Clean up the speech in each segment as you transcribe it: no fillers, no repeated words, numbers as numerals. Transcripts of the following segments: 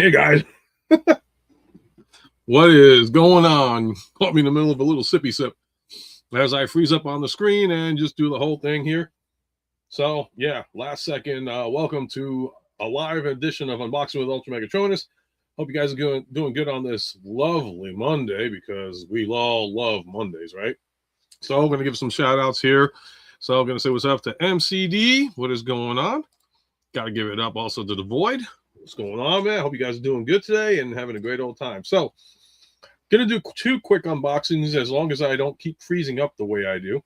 Hey guys, what is going on? Caught me in the middle of a little sippy sip as I freeze up on the screen and just do the whole thing here. So yeah, last second, welcome to a live edition of Unboxing with UltraMegatronus. Hope you guys are doing good on this lovely Monday, because we all love Mondays, right? So I'm going to give some shout outs here. So I'm going to say what's up to MCD. What is going on? Got to give it up also to The Void. What's going on, man? Hope you guys are doing good today and having a great old time. So, gonna do 2 quick unboxings as long as I don't keep freezing up the way I do.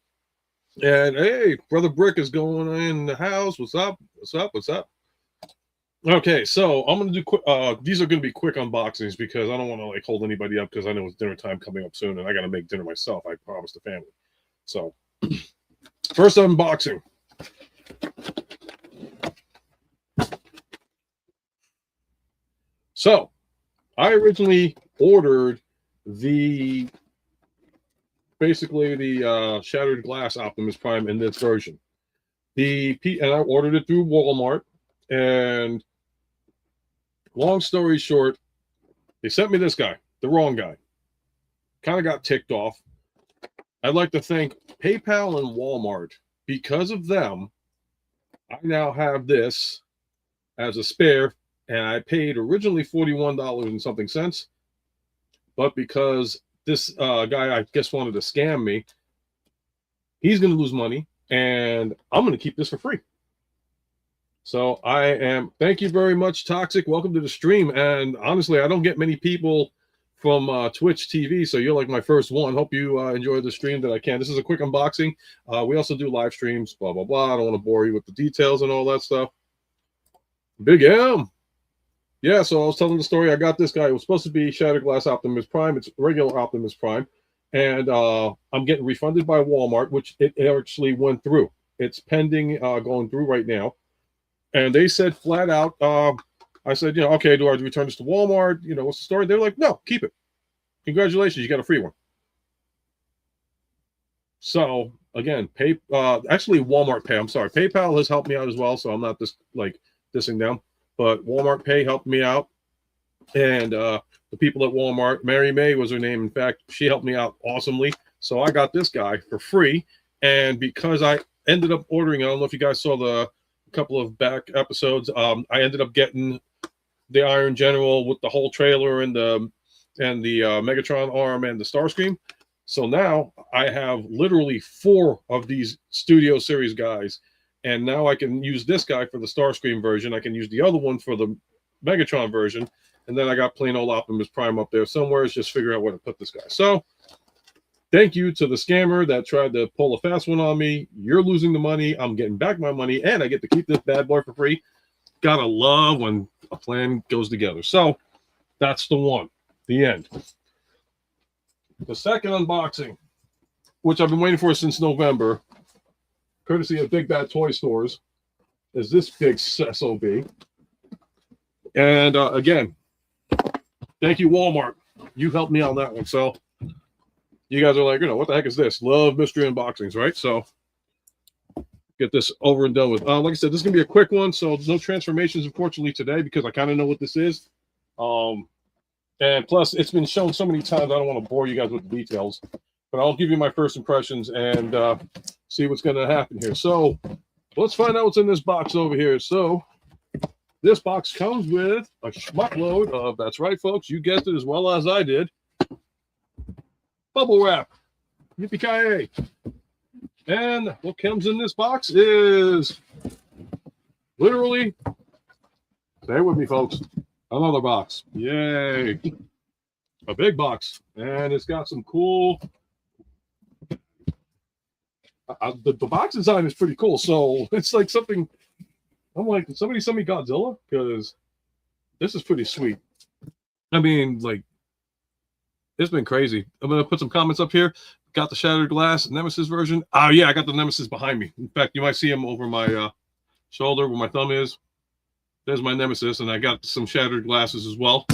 And hey, Brother Brick is going in the house. What's up? What's up? What's up? Okay, so I'm gonna do quick. These are gonna be quick unboxings because I don't want to like hold anybody up, because I know it's dinner time coming up soon, and I gotta make dinner myself. I promised the family. So, first unboxing. So, I originally ordered basically the Shattered Glass Optimus Prime in this version. And I ordered it through Walmart. And long story short, they sent me this guy, the wrong guy. Kind of got ticked off. I'd like to thank PayPal and Walmart. Because of them, I now have this as a spare. And I paid originally $41 and something cents. But because this guy, I guess, wanted to scam me, he's going to lose money. And I'm going to keep this for free. So thank you very much, Toxic. Welcome to the stream. And honestly, I don't get many people from Twitch TV. So you're like my first one. Hope you enjoy the stream that I can. This is a quick unboxing. We also do live streams, blah, blah, blah. I don't want to bore you with the details and all that stuff. Big M. Yeah, so I was telling the story. I got this guy. It was supposed to be Shattered Glass Optimus Prime. It's regular Optimus Prime. And I'm getting refunded by Walmart, which it actually went through. It's pending going through right now. And they said flat out, I said, okay, do I return this to Walmart? What's the story? They're like, no, keep it. Congratulations, you got a free one. So, again, actually Walmart Pay. I'm sorry. PayPal has helped me out as well, so I'm not just like dissing them. But Walmart Pay helped me out. And the people at Walmart, Mary May was her name. In fact, she helped me out awesomely. So I got this guy for free. And because I ended up ordering, I don't know if you guys saw the couple of back episodes, I ended up getting the Iron General with the whole trailer and the Megatron arm and the Starscream. So now I have literally 4 of these Studio Series guys. And now I can use this guy for the Starscream version. I can use the other one for the Megatron version. And then I got plain old Optimus Prime up there somewhere. It's just figuring out where to put this guy. So thank you to the scammer that tried to pull a fast one on me. You're losing the money. I'm getting back my money. And I get to keep this bad boy for free. Gotta love when a plan goes together. So that's the one. The end. The second unboxing, which I've been waiting for since November, courtesy of Big Bad Toy Stores, is this big SOB. And again, thank you, Walmart. You helped me on that one. So you guys are like, what the heck is this? Love mystery unboxings, right? So get this over and done with. Like I said, this is going to be a quick one. So no transformations, unfortunately, today, because I kind of know what this is. And plus, it's been shown so many times, I don't want to bore you guys with the details. But I'll give you my first impressions and see what's going to happen here. So let's find out what's in this box over here. So this box comes with a schmuckload of, that's right, folks, you guessed it as well as I did, bubble wrap. Yippee-ki-yay. And what comes in this box is literally, stay with me, folks, another box. Yay. A big box. And it's got some cool... the box design is pretty cool. So it's like something, I'm like, did somebody send me Godzilla? Because this is pretty sweet. I mean, like, it's been crazy. I'm going to put some comments up here. Got the Shattered Glass Nemesis version. Oh, yeah, I got the Nemesis behind me. In fact, you might see him over my shoulder where my thumb is. There's my Nemesis, and I got some Shattered Glasses as well.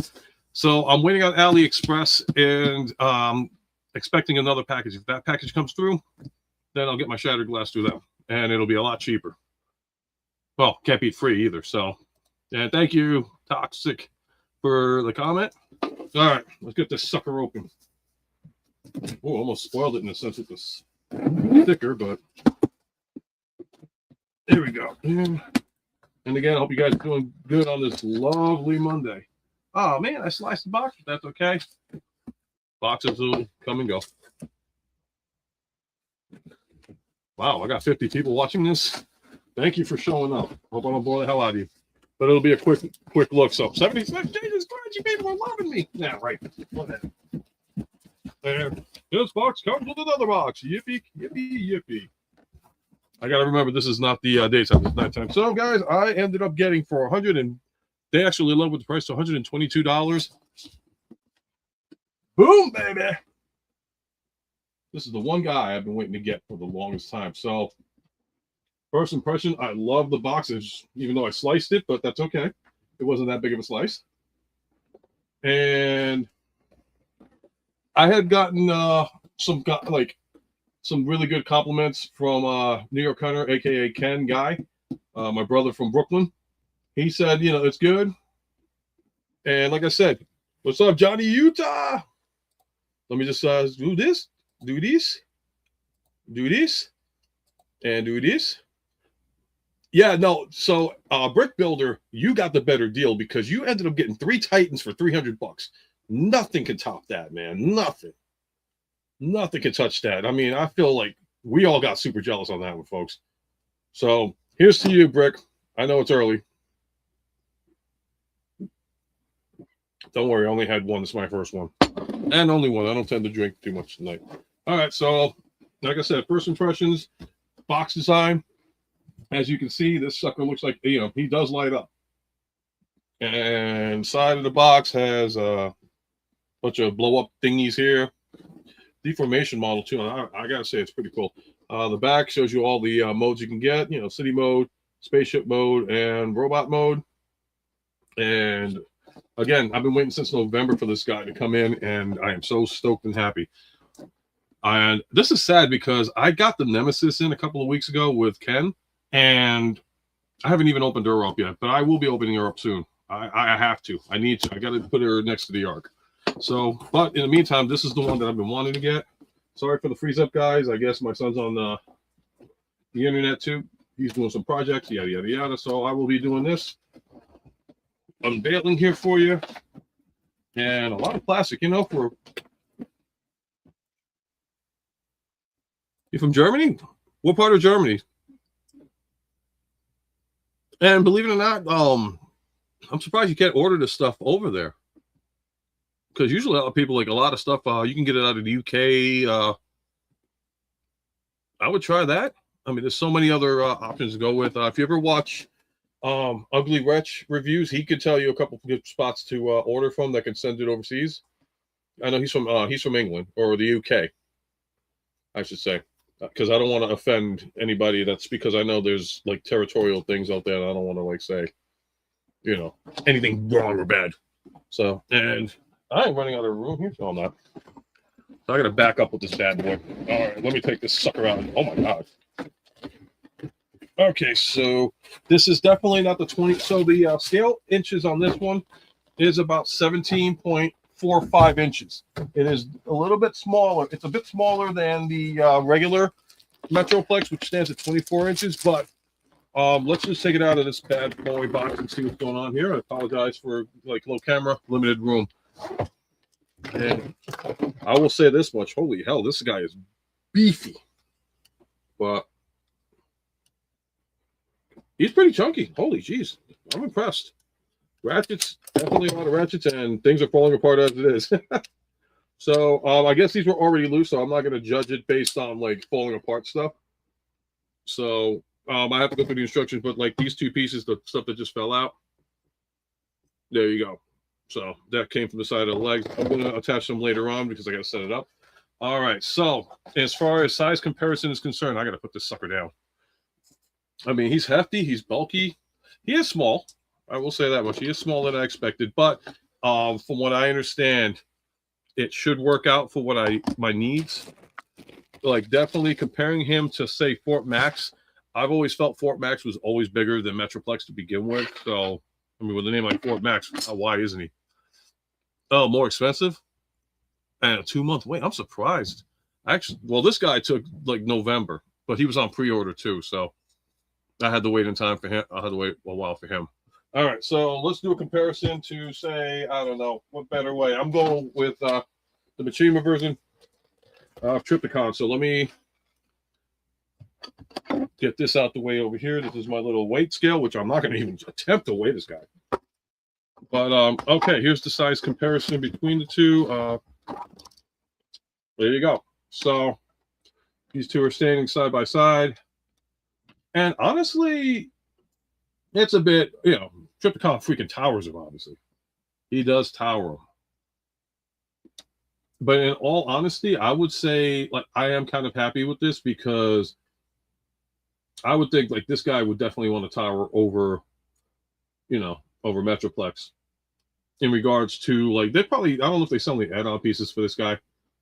So I'm waiting on AliExpress and expecting another package. If that package comes through, then I'll get my Shattered Glass through them, and it'll be a lot cheaper. Well, can't beat free either. So, and thank you, Toxic, for the comment. All right, let's get this sucker open. Oh, almost spoiled it in a sense with this sticker, but there we go. And again, I hope you guys are doing good on this lovely Monday. Oh man, I sliced the box, but that's okay. Boxes will come and go. Wow, I got 50 people watching this. Thank you for showing up. Hope I don't bore the hell out of you. But it'll be a quick look. So 76 Jesus Christ, you people are loving me. Yeah, right. Whatever. And this box comes with another box. Yippee, yippee, yippee. I gotta remember this is not the daytime, it's nighttime. So guys, I ended up getting for 100 and they actually lowered the price to $122. Boom, baby. This is the one guy I've been waiting to get for the longest time. So first impression, I love the boxes, even though I sliced it, but that's okay. It wasn't that big of a slice. And I had gotten some really good compliments from New York Hunter, aka Ken Guy, my brother from Brooklyn. He said, you know, it's good. And like I said, what's up, Johnny Utah? Let me just do this, do this, do this, and do this. Yeah, no. So, Brick Builder, you got the better deal because you ended up getting 3 Titans for $300. Nothing can top that, man. Nothing can touch that. I mean, I feel like we all got super jealous on that one, folks. So here's to you, Brick. I know it's early. Don't worry, I only had one. This is my first one. And only one. I don't tend to drink too much tonight. All right, so like I said, first impressions, box design. As you can see, this sucker looks like, you know, he does light up. And side of the box has a bunch of blow-up thingies here. Deformation model, too. And I got to say, it's pretty cool. The back shows you all the modes you can get, you know, city mode, spaceship mode, and robot mode. And again, I've been waiting since November for this guy to come in, and I am so stoked and happy. And this is sad because I got the Nemesis in a couple of weeks ago with Ken, and I haven't even opened her up yet, but I will be opening her up soon. I have to. I need to. I got to put her next to the Ark. So, but in the meantime, this is the one that I've been wanting to get. Sorry for the freeze up, guys. I guess my son's on the internet too. He's doing some projects, yada, yada, yada. So I will be doing this unveiling here for you. And a lot of plastic, you know, for... You from Germany? What part of Germany? And believe it or not, I'm surprised you can't order this stuff over there. Because usually a lot of people, like a lot of stuff, you can get it out of the UK. I would try that. I mean, there's so many other options to go with. If you ever watch Ugly Wretch reviews, he could tell you a couple of good spots to order from that can send it overseas. I know he's from England or the UK, I should say, because I don't want to offend anybody. That's because I know there's like territorial things out there, and I don't want to like say, you know, anything wrong or bad. So, and I ain't running out of room here. No, I'm not. So I got to back up with this bad boy. All right, let me take this sucker out. Oh my God. Okay, so this is definitely not the 20. So the scale inches on this one is about 17.45 inches. It is a little bit smaller. It's a bit smaller than the regular Metroplex, which stands at 24 inches. But let's just take it out of this bad boy box and see what's going on here. I apologize for like low camera, limited room. And I will say this much. Holy hell, this guy is beefy. But he's pretty chunky. Holy jeez. I'm impressed. Ratchets, definitely a lot of ratchets, and things are falling apart as it is. So I guess these were already loose, so I'm not going to judge it based on like falling apart stuff. So I have to go through the instructions, but like these two pieces, the stuff that just fell out, there you go. So that came from the side of the legs. I'm going to attach them later on because I got to set it up. All right. So as far as size comparison is concerned, I got to put this sucker down. I mean, he's hefty. He's bulky. He is small. I will say that much. He is smaller than I expected. But from what I understand, it should work out for what my needs. Like definitely comparing him to, say, Fort Max. I've always felt Fort Max was always bigger than Metroplex to begin with. So, I mean, with a name like Fort Max, why isn't he? Oh, more expensive? And a 2-month wait. I'm surprised. Actually, well, this guy took like November, but he was on pre-order too, so I had to wait in time for him. I had to wait a while for him. All right, so let's do a comparison to say, I don't know, what better way. I'm going with the Machinima version of Trypticon. So let me get this out the way over here. This is my little weight scale, which I'm not going to even attempt to weigh this guy. But okay, here's the size comparison between the two. There you go. So these two are standing side by side. And honestly, it's a bit, you know, Trypticon freaking towers him, obviously. He does tower him. But in all honesty, I would say, like, I am kind of happy with this because I would think, like, this guy would definitely want to tower over, you know, over Metroplex. In regards to, like, they probably, I don't know if they sell any add-on pieces for this guy.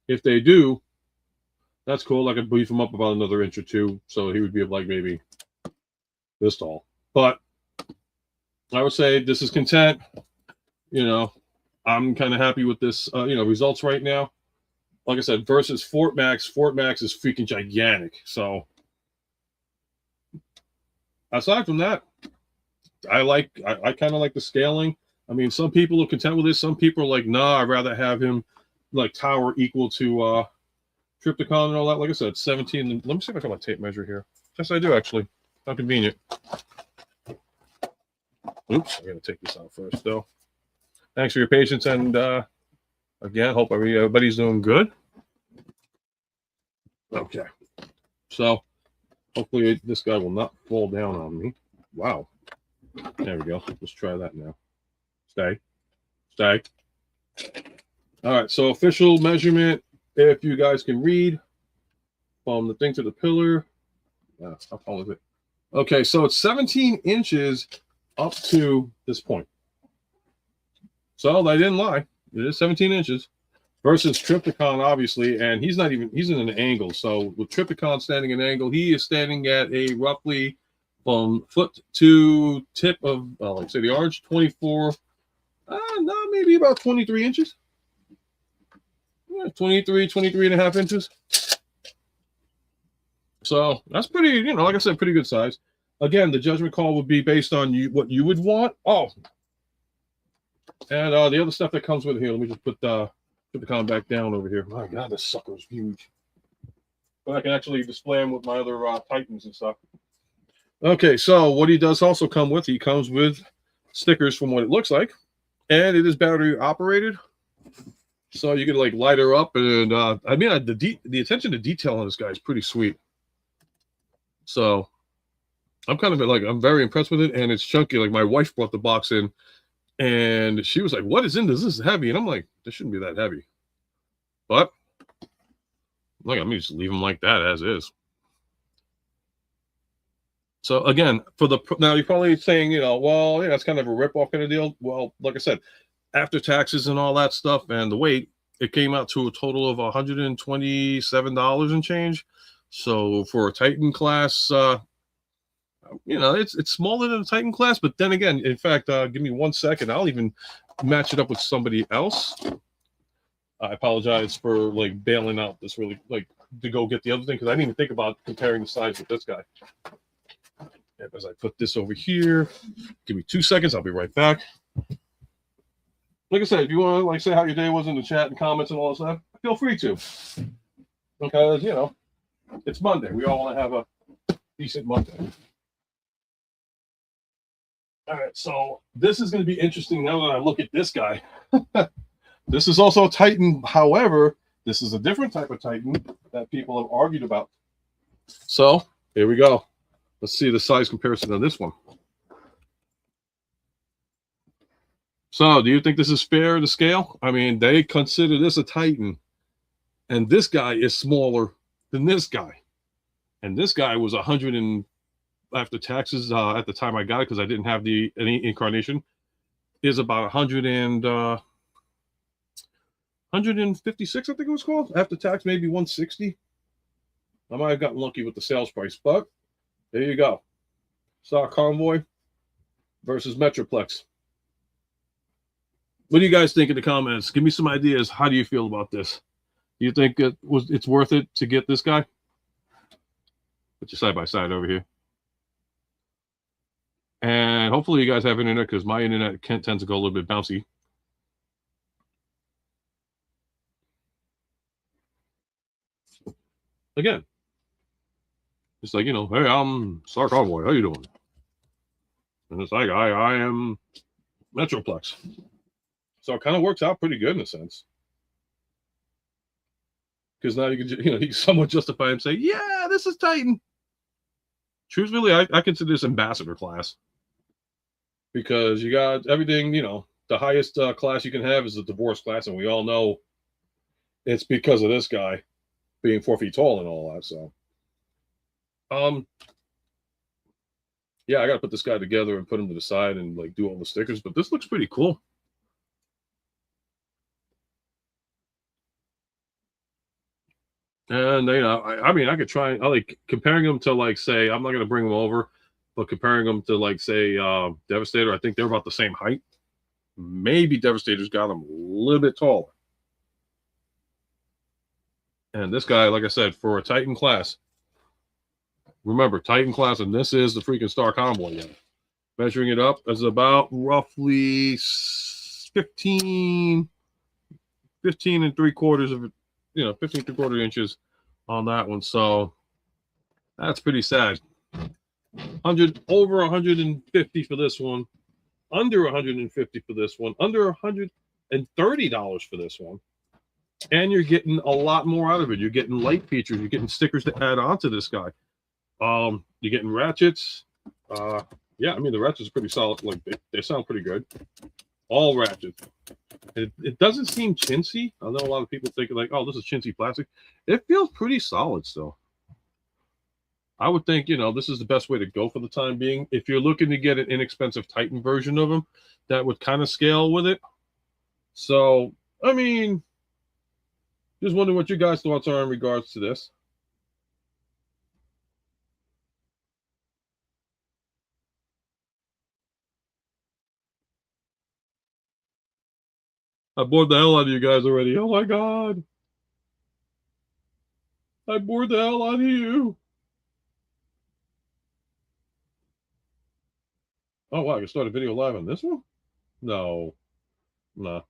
If they do, that's cool. I could beef him up about another inch or two, so he would be like maybe this tall. But I would say this is content. You know, I'm kind of happy with this, you know, results right now. Like I said, versus Fort Max. Fort Max is freaking gigantic. So aside from that, I kind of like the scaling. I mean, some people are content with this. Some people are like, nah, I'd rather have him like tower equal to Trypticon and all that. Like I said, 17. Let me see if I got my tape measure here. Yes, I do actually. How convenient. Oops, I gotta take this out first though. Thanks for your patience, and again, hope everybody's doing good. Okay, so hopefully this guy will not fall down on me. Wow. There we go. Let's try that now. Stay. Stay. All right, so official measurement, if you guys can read from the thing to the pillar. How tall is it? Okay, so it's 17 inches up to this point. So I didn't lie. It is 17 inches versus Trypticon, obviously, and he's in an angle. So with Trypticon standing at an angle, he is standing at a roughly from foot to tip of, like say the arch, 24, no, maybe about 23 inches. Yeah, 23 and a half inches. So that's pretty, you know, like I said, pretty good size. Again, the judgment call would be based on what you would want. Oh, and the other stuff that comes with it here. Let me just put the back down over here. My God, this sucker is huge. But I can actually display him with my other Titans and stuff. Okay, so what he does also come with, he comes with stickers from what it looks like, and it is battery operated. So you can like light her up, and I mean the attention to detail on this guy is pretty sweet. So I'm kind of like, I'm very impressed with it, and it's chunky. Like my wife brought the box in, and she was like, "What is in this? This is heavy." And I'm like, "This shouldn't be that heavy." But like, let me just leave them like that as is. So again, now you're probably saying, you know, well, yeah, that's kind of a ripoff kind of deal. Well, like I said, after taxes and all that stuff and the weight, it came out to a total of $127 and change. So for a Titan class, you know, it's smaller than a Titan class, but then again, in fact, give me 1 second. I'll even match it up with somebody else. I apologize for like bailing out this really, like, to go get the other thing, because I didn't even think about comparing the size with this guy. As I put this over here, give me 2 seconds. I'll be right back. Like I said, if you want to like say how your day was in the chat and comments and all that stuff, feel free to. Because, you know, it's Monday. We all want to have a decent Monday. All right, so this is going to be interesting now that I look at this guy. This is also a Titan. However, this is a different type of Titan that people have argued about. So here we go. Let's see the size comparison on this one. So do you think this is fair to scale? I mean, they consider this a Titan, and this guy is smaller than this guy. And this guy was 100 and, after taxes, at the time I got it, because I didn't have any incarnation, is about 100 and 156, I think it was called. After tax, maybe 160. I might have gotten lucky with the sales price, but there you go. Saw Convoy versus Metroplex. What do you guys think in the comments? Give me some ideas. How do you feel about this? Do you think it's worth it to get this guy? Put your side by side over here. And hopefully you guys have internet, because my internet tends to go a little bit bouncy. Again, it's like, you know, hey, I'm Star Convoy. How you doing? And it's like, I am Metroplex. So it kind of works out pretty good in a sense. Because now you can, you can somewhat justify and say, yeah, this is Titan. Truthfully, I consider this ambassador class. Because you got everything, the highest class you can have is the divorce class. And we all know it's because of this guy being 4 feet tall and all that. So, yeah, I got to put this guy together and put him to the side and like do all the stickers. But this looks pretty cool. And I mean, I could try. I like comparing them to, like, say, I'm not going to bring them over, but comparing them to, like, say, Devastator. I think they're about the same height. Maybe Devastator's got them a little bit taller. And this guy, like I said, for a Titan class, remember, Titan class, and this is the freaking Star Convoy. Yeah. Measuring it up is about roughly 15 and 3/4 of, 15 3/4 inches on that one. So that's pretty sad. Over 150 for this one, under 150 for this one, under $130 for this one. And you're getting a lot more out of it. You're getting light features. You're getting stickers to add on to this guy. You're getting ratchets. Yeah, I mean, the ratchets are pretty solid. Like, they sound pretty good. All ratchets. It doesn't seem chintzy. I know a lot of people think, like, oh, this is chintzy plastic. It feels pretty solid still. I would think, this is the best way to go for the time being. If you're looking to get an inexpensive Titan version of them, that would kind of scale with it. So, I mean, just wondering what your guys' thoughts are in regards to this. I bored the hell out of you guys already. Oh my God. I bored the hell out of you. Oh, wow. I can start a video live on this one? No. Nah.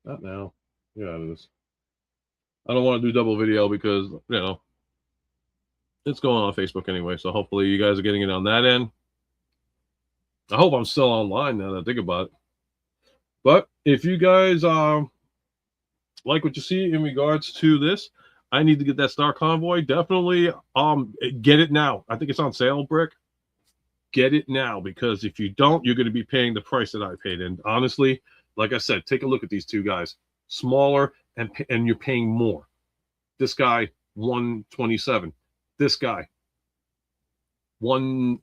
Not now. Yeah, it is. I don't want to do double video because, it's going on Facebook anyway. So hopefully you guys are getting it on that end. I hope I'm still online now that I think about it. But if you guys like what you see in regards to this, I need to get that Star Convoy. Definitely get it now. I think it's on sale, Brick. Get it now, because if you don't, you're going to be paying the price that I paid. And honestly, like I said, take a look at these two guys. Smaller, and you're paying more. This guy, 127. This guy, I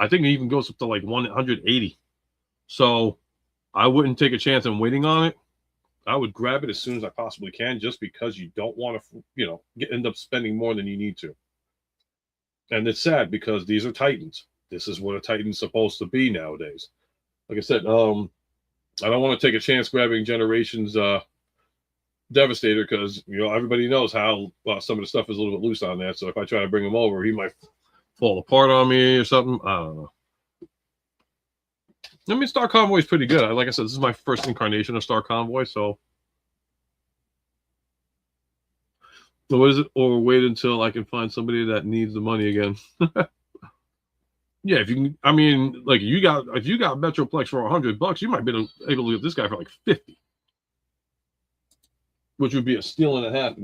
think it even goes up to like 180. So I wouldn't take a chance on waiting on it. I would grab it as soon as I possibly can, just because you don't want to, end up spending more than you need to. And it's sad because these are Titans. This is what a Titan's supposed to be nowadays. Like I said, I don't want to take a chance grabbing Generations Devastator, because everybody knows how some of the stuff is a little bit loose on that. So if I try to bring him over, he might fall apart on me or something. I don't know. I mean, Star Convoy is pretty good. Like I said, this is my first incarnation of Star Convoy, so what is it? Or wait until I can find somebody that needs the money again. Yeah, if you can, I mean, like, if you got Metroplex for $100, you might be able to get this guy for like 50, which would be a steal and a half.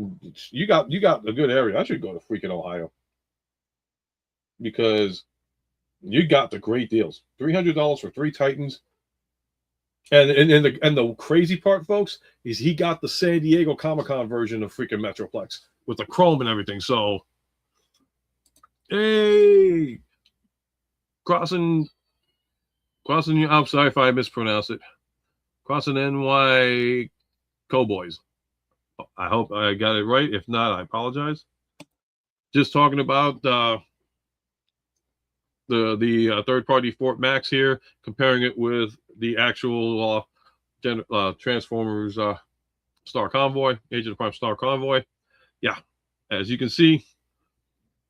You got a good area. I should go to freaking Ohio, because you got the great deals. $300 for 3 Titans. And the crazy part, folks, is he got the San Diego Comic-Con version of freaking Metroplex with the chrome and everything. So, hey, crossing. I'm sorry if I mispronounced it. Crossing NY Cowboys. I hope I got it right. If not, I apologize. Just talking about the third-party Fort Max here, comparing it with the actual Transformers Star Convoy, Agent of Prime Star Convoy. Yeah, as you can see,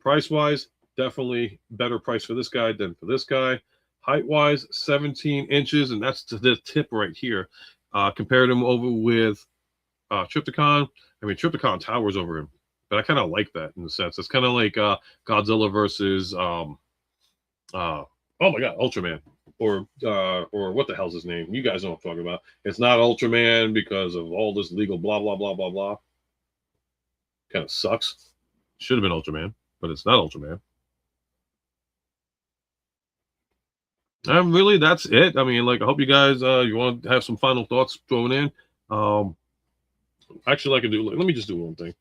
price-wise, definitely better price for this guy than for this guy. Height-wise, 17 inches, and that's to the tip right here. Compared him over with Trypticon. I mean, Trypticon towers over him, but I kind of like that in a sense. It's kind of like Godzilla versus oh my god, Ultraman, or what the hell's his name? You guys know what I'm talking about. It's not Ultraman because of all this legal blah blah blah blah blah. Kind of sucks. Should have been Ultraman, but it's not Ultraman. And really, that's it. I mean, like, I hope you guys you want to have some final thoughts thrown in. Actually, I can do. Let me just do one thing.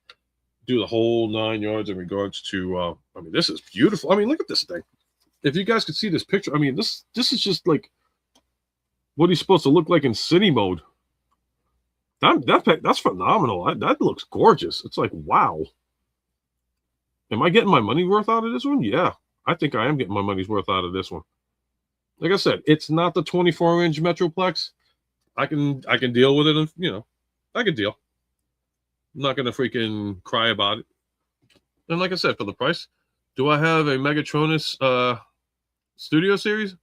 Do the whole 9 yards in regards to. I mean, this is beautiful. I mean, look at this thing. If you guys could see this picture, I mean, this is just like what he's supposed to look like in city mode. That's phenomenal. That looks gorgeous. It's like, wow. Am I getting my money worth out of this one? Yeah, I think I am getting my money's worth out of this one. Like I said, it's not the 24-inch Metroplex. I can deal with it. You know, I can deal. I'm not gonna freaking cry about it. And like I said, for the price, do I have a Megatronus Studio Series?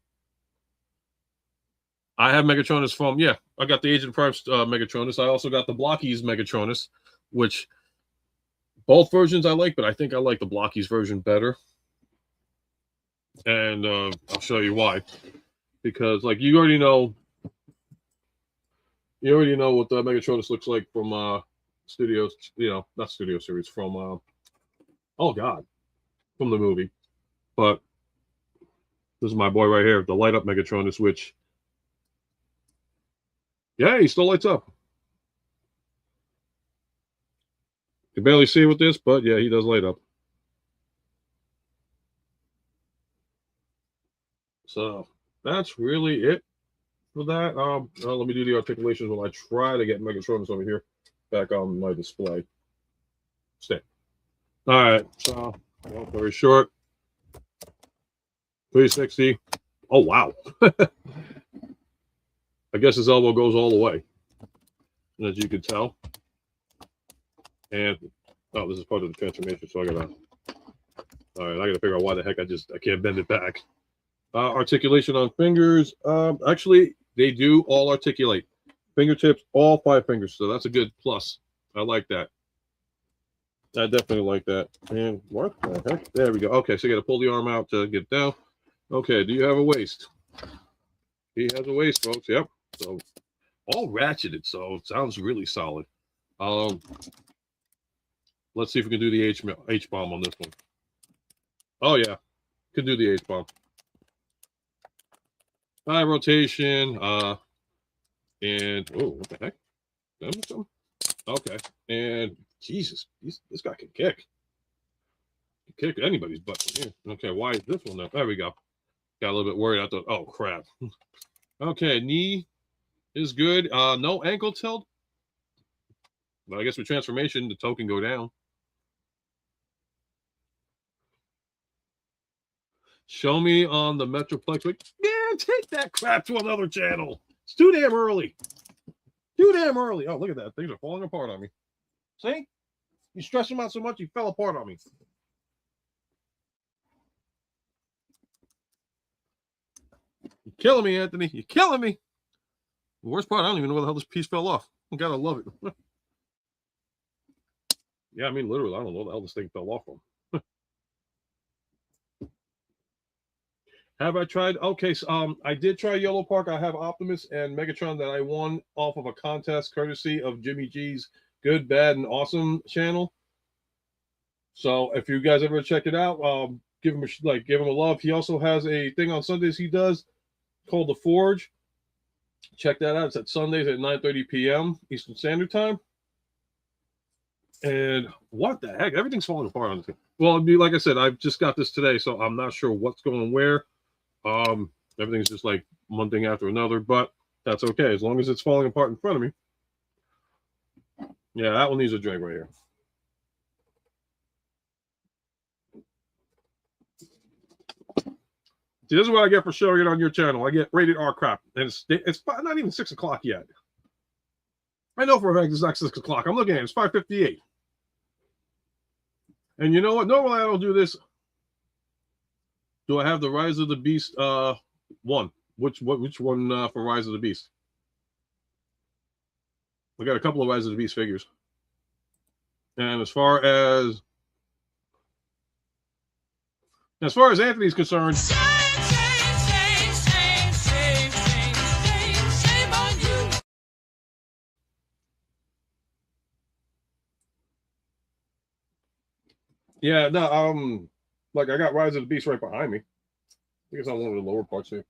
I have Megatronus from, yeah, I got the Agent Prime Megatronus. I also got the Blockies Megatronus, which both versions I like, but I think I like the Blockies version better. And I'll show you why. Because, like, you already know what the Megatronus looks like from Studios, you know, not Studio Series, from, oh, God, from the movie. But this is my boy right here, the light up Megatronus, which, yeah, he still lights up. You can barely see it with this, but yeah, he does light up. So that's really it for that. Let me do the articulations while I try to get Megatronus over here back on my display. Stay. All right. So very short. 360. Oh wow. I guess his elbow goes all the way, as you can tell. And oh, this is part of the transformation, so I gotta. All right, I gotta figure out why the heck I can't bend it back. Articulation on fingers. Actually, they do all articulate. Fingertips, all 5 fingers. So that's a good plus. I like that. I definitely like that. And what the heck? There we go. Okay, so you got to pull the arm out to get down. Okay, do you have a waist? He has a waist, folks. Yep. So all ratcheted. So it sounds really solid. Let's see if we can do the H-bomb on this one. Oh, yeah. Could do the H-bomb. High rotation. And, oh, what the heck? Okay. And, Jesus, this guy can kick. Kick anybody's butt from here. Okay, why is this one up? There we go. Got a little bit worried. I thought, oh, crap. Okay, knee is good. No ankle tilt. But I guess with transformation, the toe can go down. Show me on the Metroplex. Yeah, take that crap to another channel. It's too damn early. Too damn early. Oh, look at that. Things are falling apart on me. See? You stressed him out so much, he fell apart on me. You're killing me, Anthony. You're killing me. The worst part, I don't even know where the hell this piece fell off. I gotta love it. Yeah, I mean, literally, I don't know where the hell this thing fell off from. Have I tried? Okay, so I did try Yellow Park. I have Optimus and Megatron that I won off of a contest courtesy of Jimmy G's Good, Bad, and Awesome channel. So if you guys ever check it out, give him a love. He also has a thing on Sundays he does called The Forge. Check that out. It's at Sundays at 9:30 p.m. Eastern Standard Time. And what the heck? Everything's falling apart on this. Well, like I said, I've just got this today, so I'm not sure what's going where. Everything's just like one thing after another, but that's okay as long as it's falling apart in front of me. Yeah, that one needs a drag right here. See, this is what I get for showing it on your channel. I get rated R crap, and it's not even 6 o'clock yet. I know for a fact it's not 6 o'clock. I'm looking at it. It's 5:58. And you know what? Normally I don't do this. Do I have the Rise of the Beast one? Which one for Rise of the Beast? I got a couple of Rise of the Beast figures. And as far as Anthony's concerned, yeah, no, like I got Rise of the Beast right behind me. I think it's on one of the lower parts here.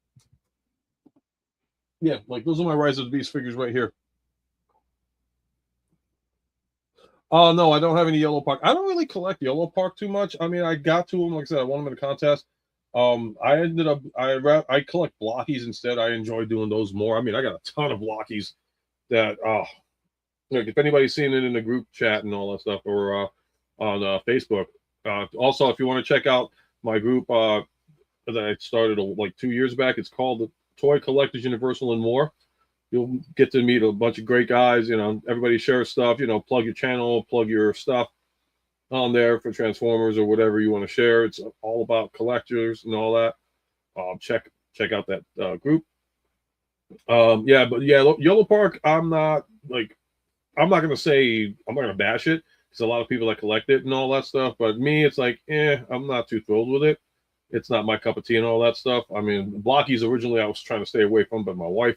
Yeah, like those are my Rise of the Beast figures right here. Oh no, I don't have any Yellow Park. I don't really collect Yellow Park too much. I mean, I got to them, like I said, I won them in a contest. I ended up I collect blockies instead. I enjoy doing those more. I mean, I got a ton of blockies that like if anybody's seen it in the group chat and all that stuff, or on Facebook. Also, if you want to check out my group that I started like 2 years back, it's called the Toy Collectors Universal and More. You'll get to meet a bunch of great guys. You know, everybody shares stuff. You know, plug your channel, plug your stuff on there for Transformers or whatever you want to share. It's all about collectors and all that. Check out that group. Yeah, but yeah, Yellow Park. I'm not gonna say I'm not gonna bash it. There's a lot of people that collect it and all that stuff. But me, it's like, I'm not too thrilled with it. It's not my cup of tea and all that stuff. I mean, blockies originally I was trying to stay away from, but my wife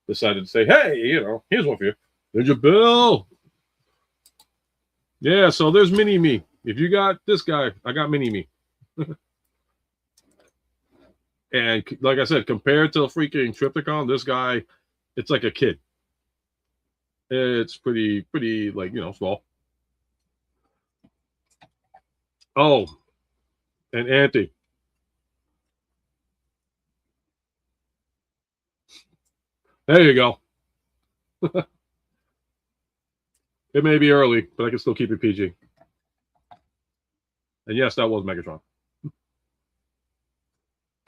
decided to say, hey, you know, here's one for you. Ninja Bill. Yeah, so there's Mini Me. If you got this guy, I got Mini Me. And like I said, compared to the freaking Triptychon, this guy, it's like a kid. It's pretty, like, you know, small. Oh, and Auntie. There you go. It may be early, but I can still keep it PG. And yes, that was Megatron.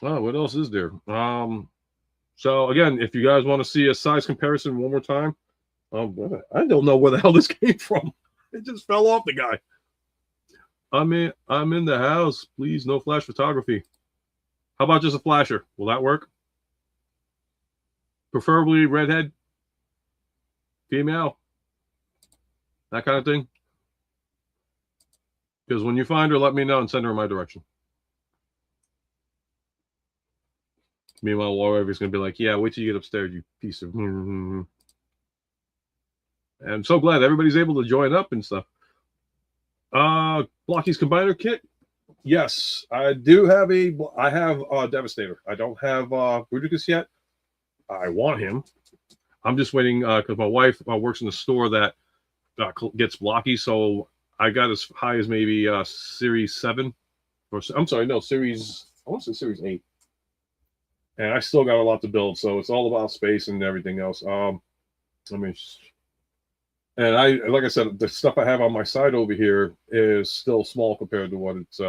Oh, what else is there? So again, if you guys want to see a size comparison one more time, I don't know where the hell this came from. It just fell off the guy. I'm in the house. Please, no flash photography. How about just a flasher? Will that work? Preferably redhead, female, that kind of thing. Because when you find her, let me know and send her in my direction. Meanwhile, Warrior's going to be like, yeah, wait till you get upstairs, you piece of... And I'm so glad everybody's able to join up and stuff. Blockies Combiner Kit. Yes, I do have I have Devastator. I don't have Bruticus yet. I want him. I'm just waiting because my wife works in the store that gets blockies, so I got as high as maybe Series 7. Or I'm sorry, no, Series... I want to say Series 8. And I still got a lot to build, so it's all about space and everything else. I mean... And like I said, the stuff I have on my side over here is still small compared to what it's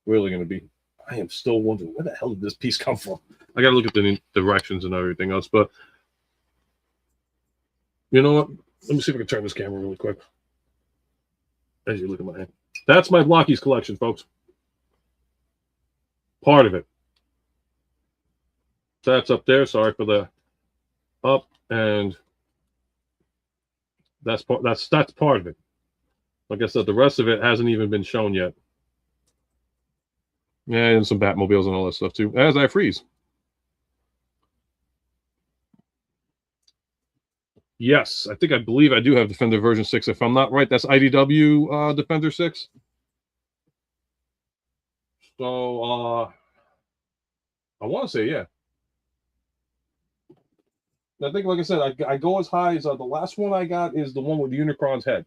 really going to be. I am still wondering, where the hell did this piece come from? I got to look at the directions and everything else. But you know what? Let me see if I can turn this camera really quick. As you look at my hand. That's my Blockies collection, folks. Part of it. That's up there. Sorry for the up and... That's part of it. Like I said, the rest of it hasn't even been shown yet. Yeah, and some Batmobiles and all that stuff too. As I freeze. Yes, I believe I do have Defender version 6. If I'm not right, that's IDW Defender 6. So I want to say, yeah. I think, like I said, I go as high as the last one I got is the one with the Unicron's head.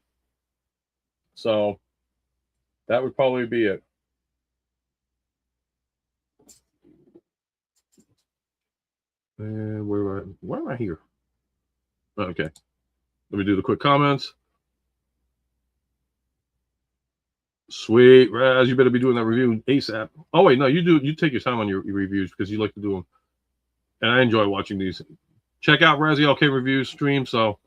So that would probably be it. And where am I here? Okay. Let me do the quick comments. Sweet, Raz, you better be doing that review ASAP. Oh wait, no, you do. You take your time on your reviews because you like to do them, and I enjoy watching these. Check out Razzie LK reviews stream. So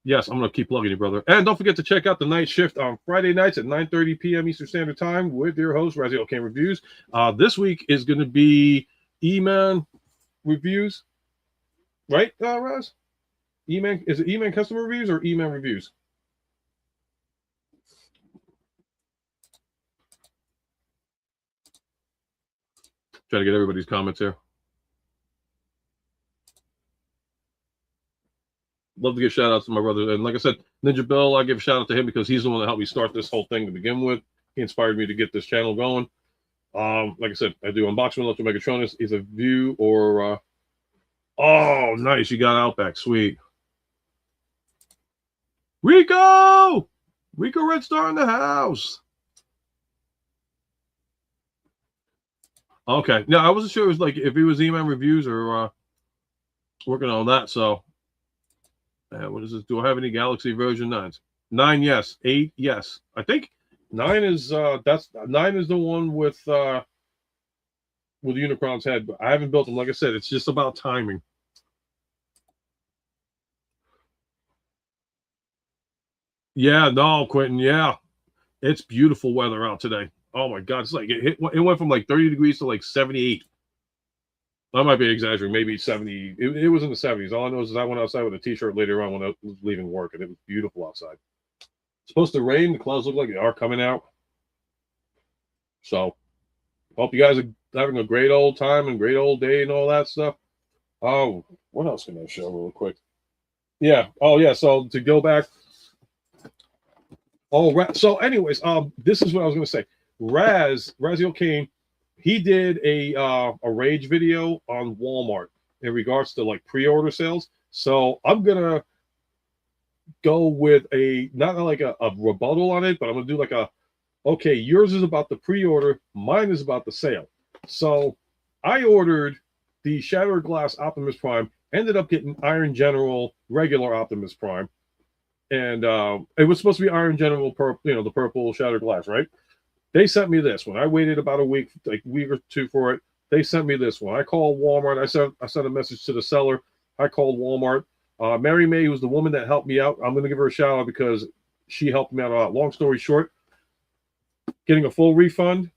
yes, I'm gonna keep plugging you, brother. And don't forget to check out the night shift on Friday nights at 9:30 p.m. Eastern Standard Time with your host Razzie LK reviews. This week is gonna be E-Man reviews, right, Raz? E-Man, is it E-Man customer reviews or E-Man reviews? Try to get everybody's comments here. Love to give shout outs to my brother. And like I said, Ninja Bill, I give a shout out to him because he's the one that helped me start this whole thing to begin with. He inspired me to get this channel going. Like I said, I do unboxing with UltraMegatronus. Is a view or oh, nice. You got Outback. Sweet. Rico Red Star in the house. Okay. No, I wasn't sure it was like if he was E-Man reviews or working on that. So what is this? Do I have any Galaxy version 9s? 9, yes. 8, yes. I think 9 is that's 9 is the one with the Unicron's head, but I haven't built them. Like I said, it's just about timing. Yeah, no, Quentin. Yeah, it's beautiful weather out today. Oh my God, it's like it went from like 30 degrees to like 78. I might be exaggerating, maybe 70. It was in the 70s. All I know is I went outside with a t-shirt later on when I was leaving work, and it was beautiful outside. It's supposed to rain. The clouds look like they are coming out. So, hope you guys are having a great old time and great old day and all that stuff. Oh, what else can I show real quick? Yeah. Oh, yeah. So to go back. Oh, so anyways, this is what I was going to say. Razzie Kane, he did a rage video on Walmart in regards to like pre-order sales. So I'm gonna go with not like a rebuttal on it, but I'm gonna do like okay, yours is about the pre-order, mine is about the sale. So I ordered the Shattered Glass Optimus Prime, ended up getting Iron General regular Optimus Prime, and it was supposed to be Iron General purple, the purple Shattered Glass, right? They sent me this one. I waited about a week, like a week or two for it. They sent me this one. I called Walmart. I sent a message to the seller. I called Walmart. Mary May was the woman that helped me out. I'm going to give her a shout out because she helped me out a lot. Long story short, getting a full refund.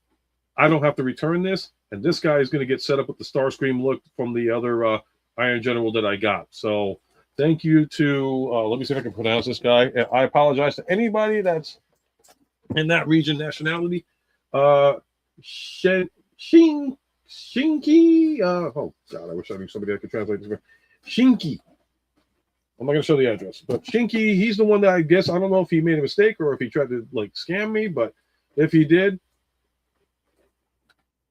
I don't have to return this. And this guy is going to get set up with the Starscream look from the other Iron General that I got. So thank you to, let me see if I can pronounce this guy. I apologize to anybody that's in that region nationality. Shinky. Oh God, I wish I knew somebody that could translate this. Shinky. I'm not gonna show the address, but Shinky, he's the one that I guess I don't know if he made a mistake or if he tried to like scam me, but if he did,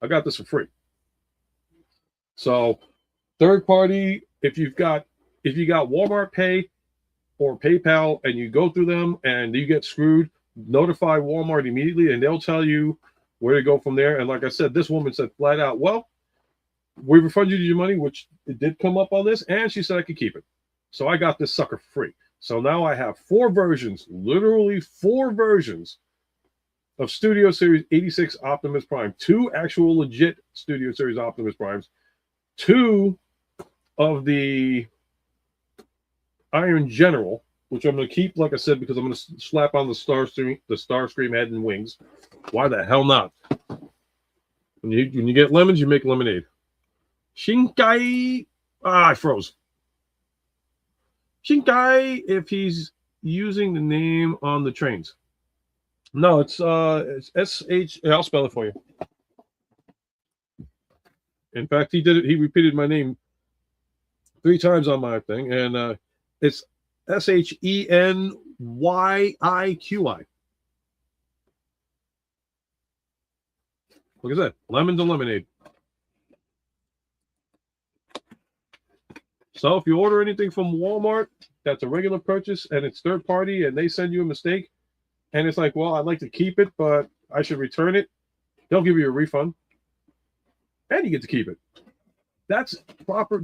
I got this for free. So third party, if you got Walmart Pay or PayPal and you go through them and you get screwed, notify Walmart immediately and they'll tell you where to go from there. And like I said, this woman said flat out, well, we refunded you your money, which it did come up on this, and she said I could keep it. So I got this sucker free. So now I have 4 versions, literally 4 versions of Studio Series 86 Optimus Prime, 2 actual legit Studio Series Optimus Primes, 2 of the Iron General, which I'm going to keep, like I said, because I'm going to slap on the Starscream head and wings. Why the hell not? When you get lemons, you make lemonade. Shinkai. I froze. Shinkai, if he's using the name on the trains. No, it's SH. I'll spell it for you. In fact, he did it. He repeated my name 3 times on my thing, and it's SHENYIQI. Look at that. Lemons and lemonade. So if you order anything from Walmart, that's a regular purchase and it's third party and they send you a mistake and it's like, well, I'd like to keep it, but I should return it. They'll give you a refund and you get to keep it. That's proper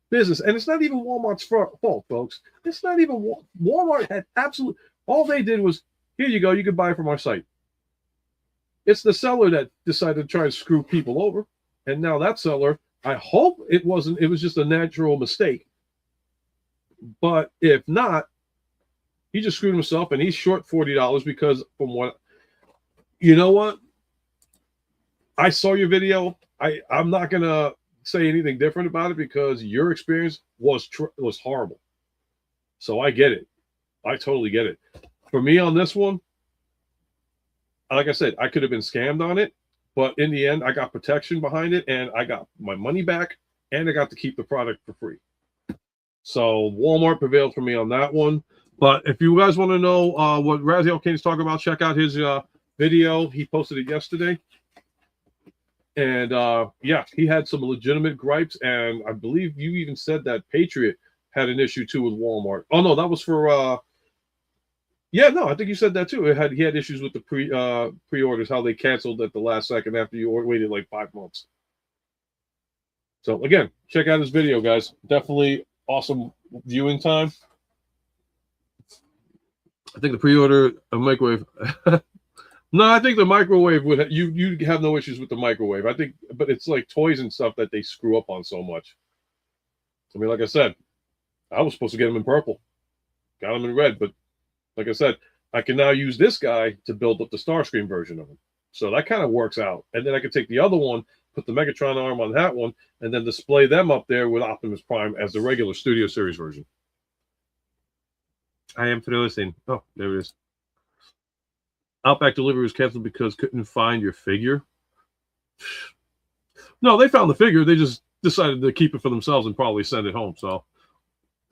business. And it's not even Walmart's fault, folks. It's not even Walmart had all they did was Here you go. You can buy it from our site. It's the seller that decided to try to screw people over. And now that seller, I hope it wasn't, it was just a natural mistake. But if not, he just screwed himself and he's short $40 because from what, you know what? I saw your video. I'm not going to say anything different about it because your experience was horrible. So I get it. I totally get it. For me on this one, like I said, I could have been scammed on it, but in the end, I got protection behind it and I got my money back and I got to keep the product for free. So Walmart prevailed for me on that one. But if you guys want to know what Raziel Kane's talking about, check out his video. He posted it yesterday. And yeah, he had some legitimate gripes. And I believe you even said that Patriot had an issue too with Walmart. Oh, no, that was for... yeah, no, I think you said that too. He had issues with the pre-orders, how they canceled at the last second after you waited like 5 months. So again, check out his video, guys. Definitely awesome viewing time. I think the pre-order a microwave. No, I think the microwave would you have no issues with the microwave. I think, but it's like toys and stuff that they screw up on so much. I mean, like I said, I was supposed to get them in purple, got them in red, but like I said, I can now use this guy to build up the Starscream version of him. So that kind of works out. And then I can take the other one, put the Megatron arm on that one, and then display them up there with Optimus Prime as the regular Studio Series version. I am frozen. Oh, there it is. Outback delivery was canceled because couldn't find your figure. No, they found the figure. They just decided to keep it for themselves and probably send it home. So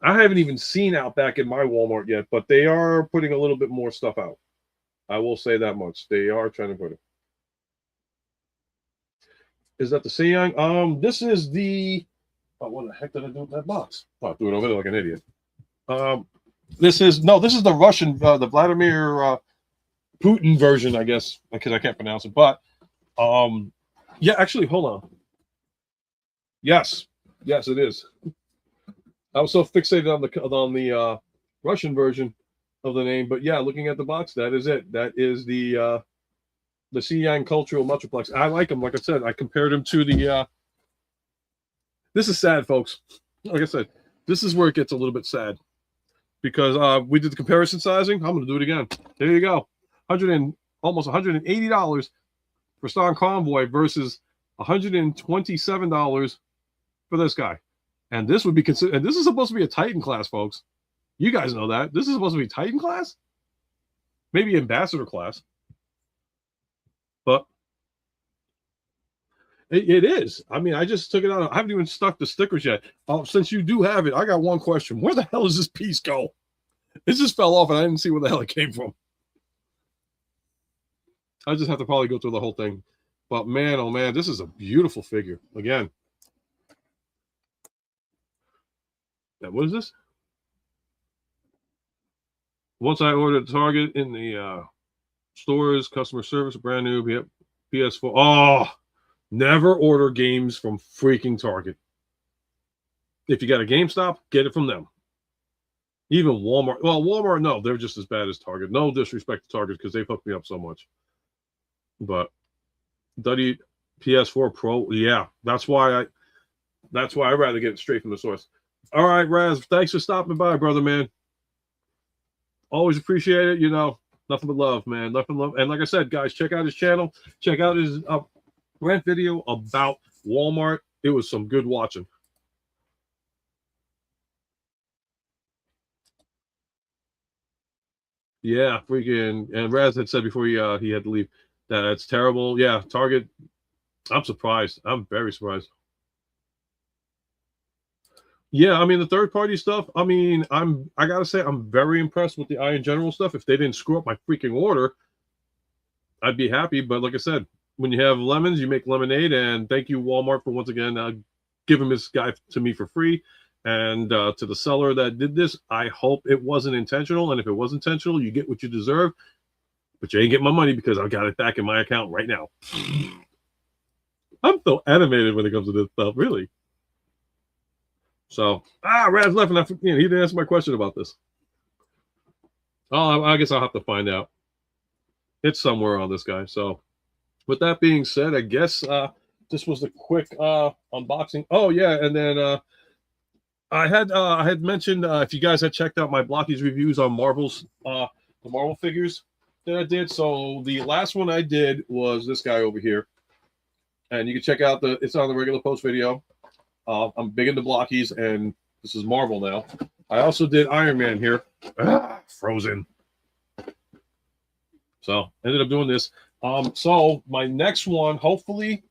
I haven't even seen Outback in my Walmart yet, but they are putting a little bit more stuff out. I will say that much. They are trying to put it. Is that the Seiyang? This is the... Oh, what the heck did I do with that box? Oh, I threw it over there like an idiot. This is the Russian, the Vladimir Putin version, I guess, because I can't pronounce it. But yeah, actually, hold on. Yes, it is. I was so fixated on the Russian version of the name, but yeah, looking at the box, that is it. That is the Seiyang Cultural Metroplex. I like them. Like I said, I compared them to the. This is sad, folks. Like I said, this is where it gets a little bit sad because we did the comparison sizing. I'm going to do it again. There you go. Almost $180 for Star Convoy versus $127 for this guy. And this would be considered, and this is supposed to be a Titan class, folks. You guys know that. This is supposed to be Titan class? Maybe Ambassador class. But it is. I mean, I just took it out. I haven't even stuck the stickers yet. Since you do have it, I got one question. Where the hell does this piece go? It just fell off and I didn't see where the hell it came from. I just have to probably go through the whole thing. But man, oh man, this is a beautiful figure. Again. Now, what is this? Once I ordered Target in the stores, customer service, brand new. Yep, PS4. Oh, never order games from freaking Target. If you got a GameStop, get it from them. Even Walmart. Well, Walmart, no, they're just as bad as Target. No disrespect to Target because they've hooked me up so much. But PS4 Pro, yeah, that's why I'd rather get it straight from the source. All right, Raz, thanks for stopping by, brother, man. Always appreciate it. You know, nothing but love, man. Nothing but love. And like I said, guys, check out his channel. Check out his rant video about Walmart. It was some good watching. Yeah, freaking. And Raz had said before he had to leave that it's terrible. Yeah, Target. I'm surprised. I'm very surprised. Yeah, I mean, the third-party stuff, I mean, I got to say, I'm very impressed with the Iron General stuff. If they didn't screw up my freaking order, I'd be happy. But like I said, when you have lemons, you make lemonade. And thank you, Walmart, for once again giving this guy to me for free. And to the seller that did this, I hope it wasn't intentional. And if it was intentional, you get what you deserve. But you ain't getting my money because I got it back in my account right now. I'm so animated when it comes to this stuff, really. So, Raz left, and he didn't answer my question about this. Oh, I guess I'll have to find out. It's somewhere on this guy. So with that being said, I guess this was the quick unboxing. Oh yeah, and then I had mentioned if you guys had checked out my Blockies reviews on Marvel's the Marvel figures that I did. So the last one I did was this guy over here, and you can check out it's on the regular post video. I'm big into Blockies, and this is Marvel now. I also did Iron Man here. Frozen. So ended up doing this. So my next one, hopefully,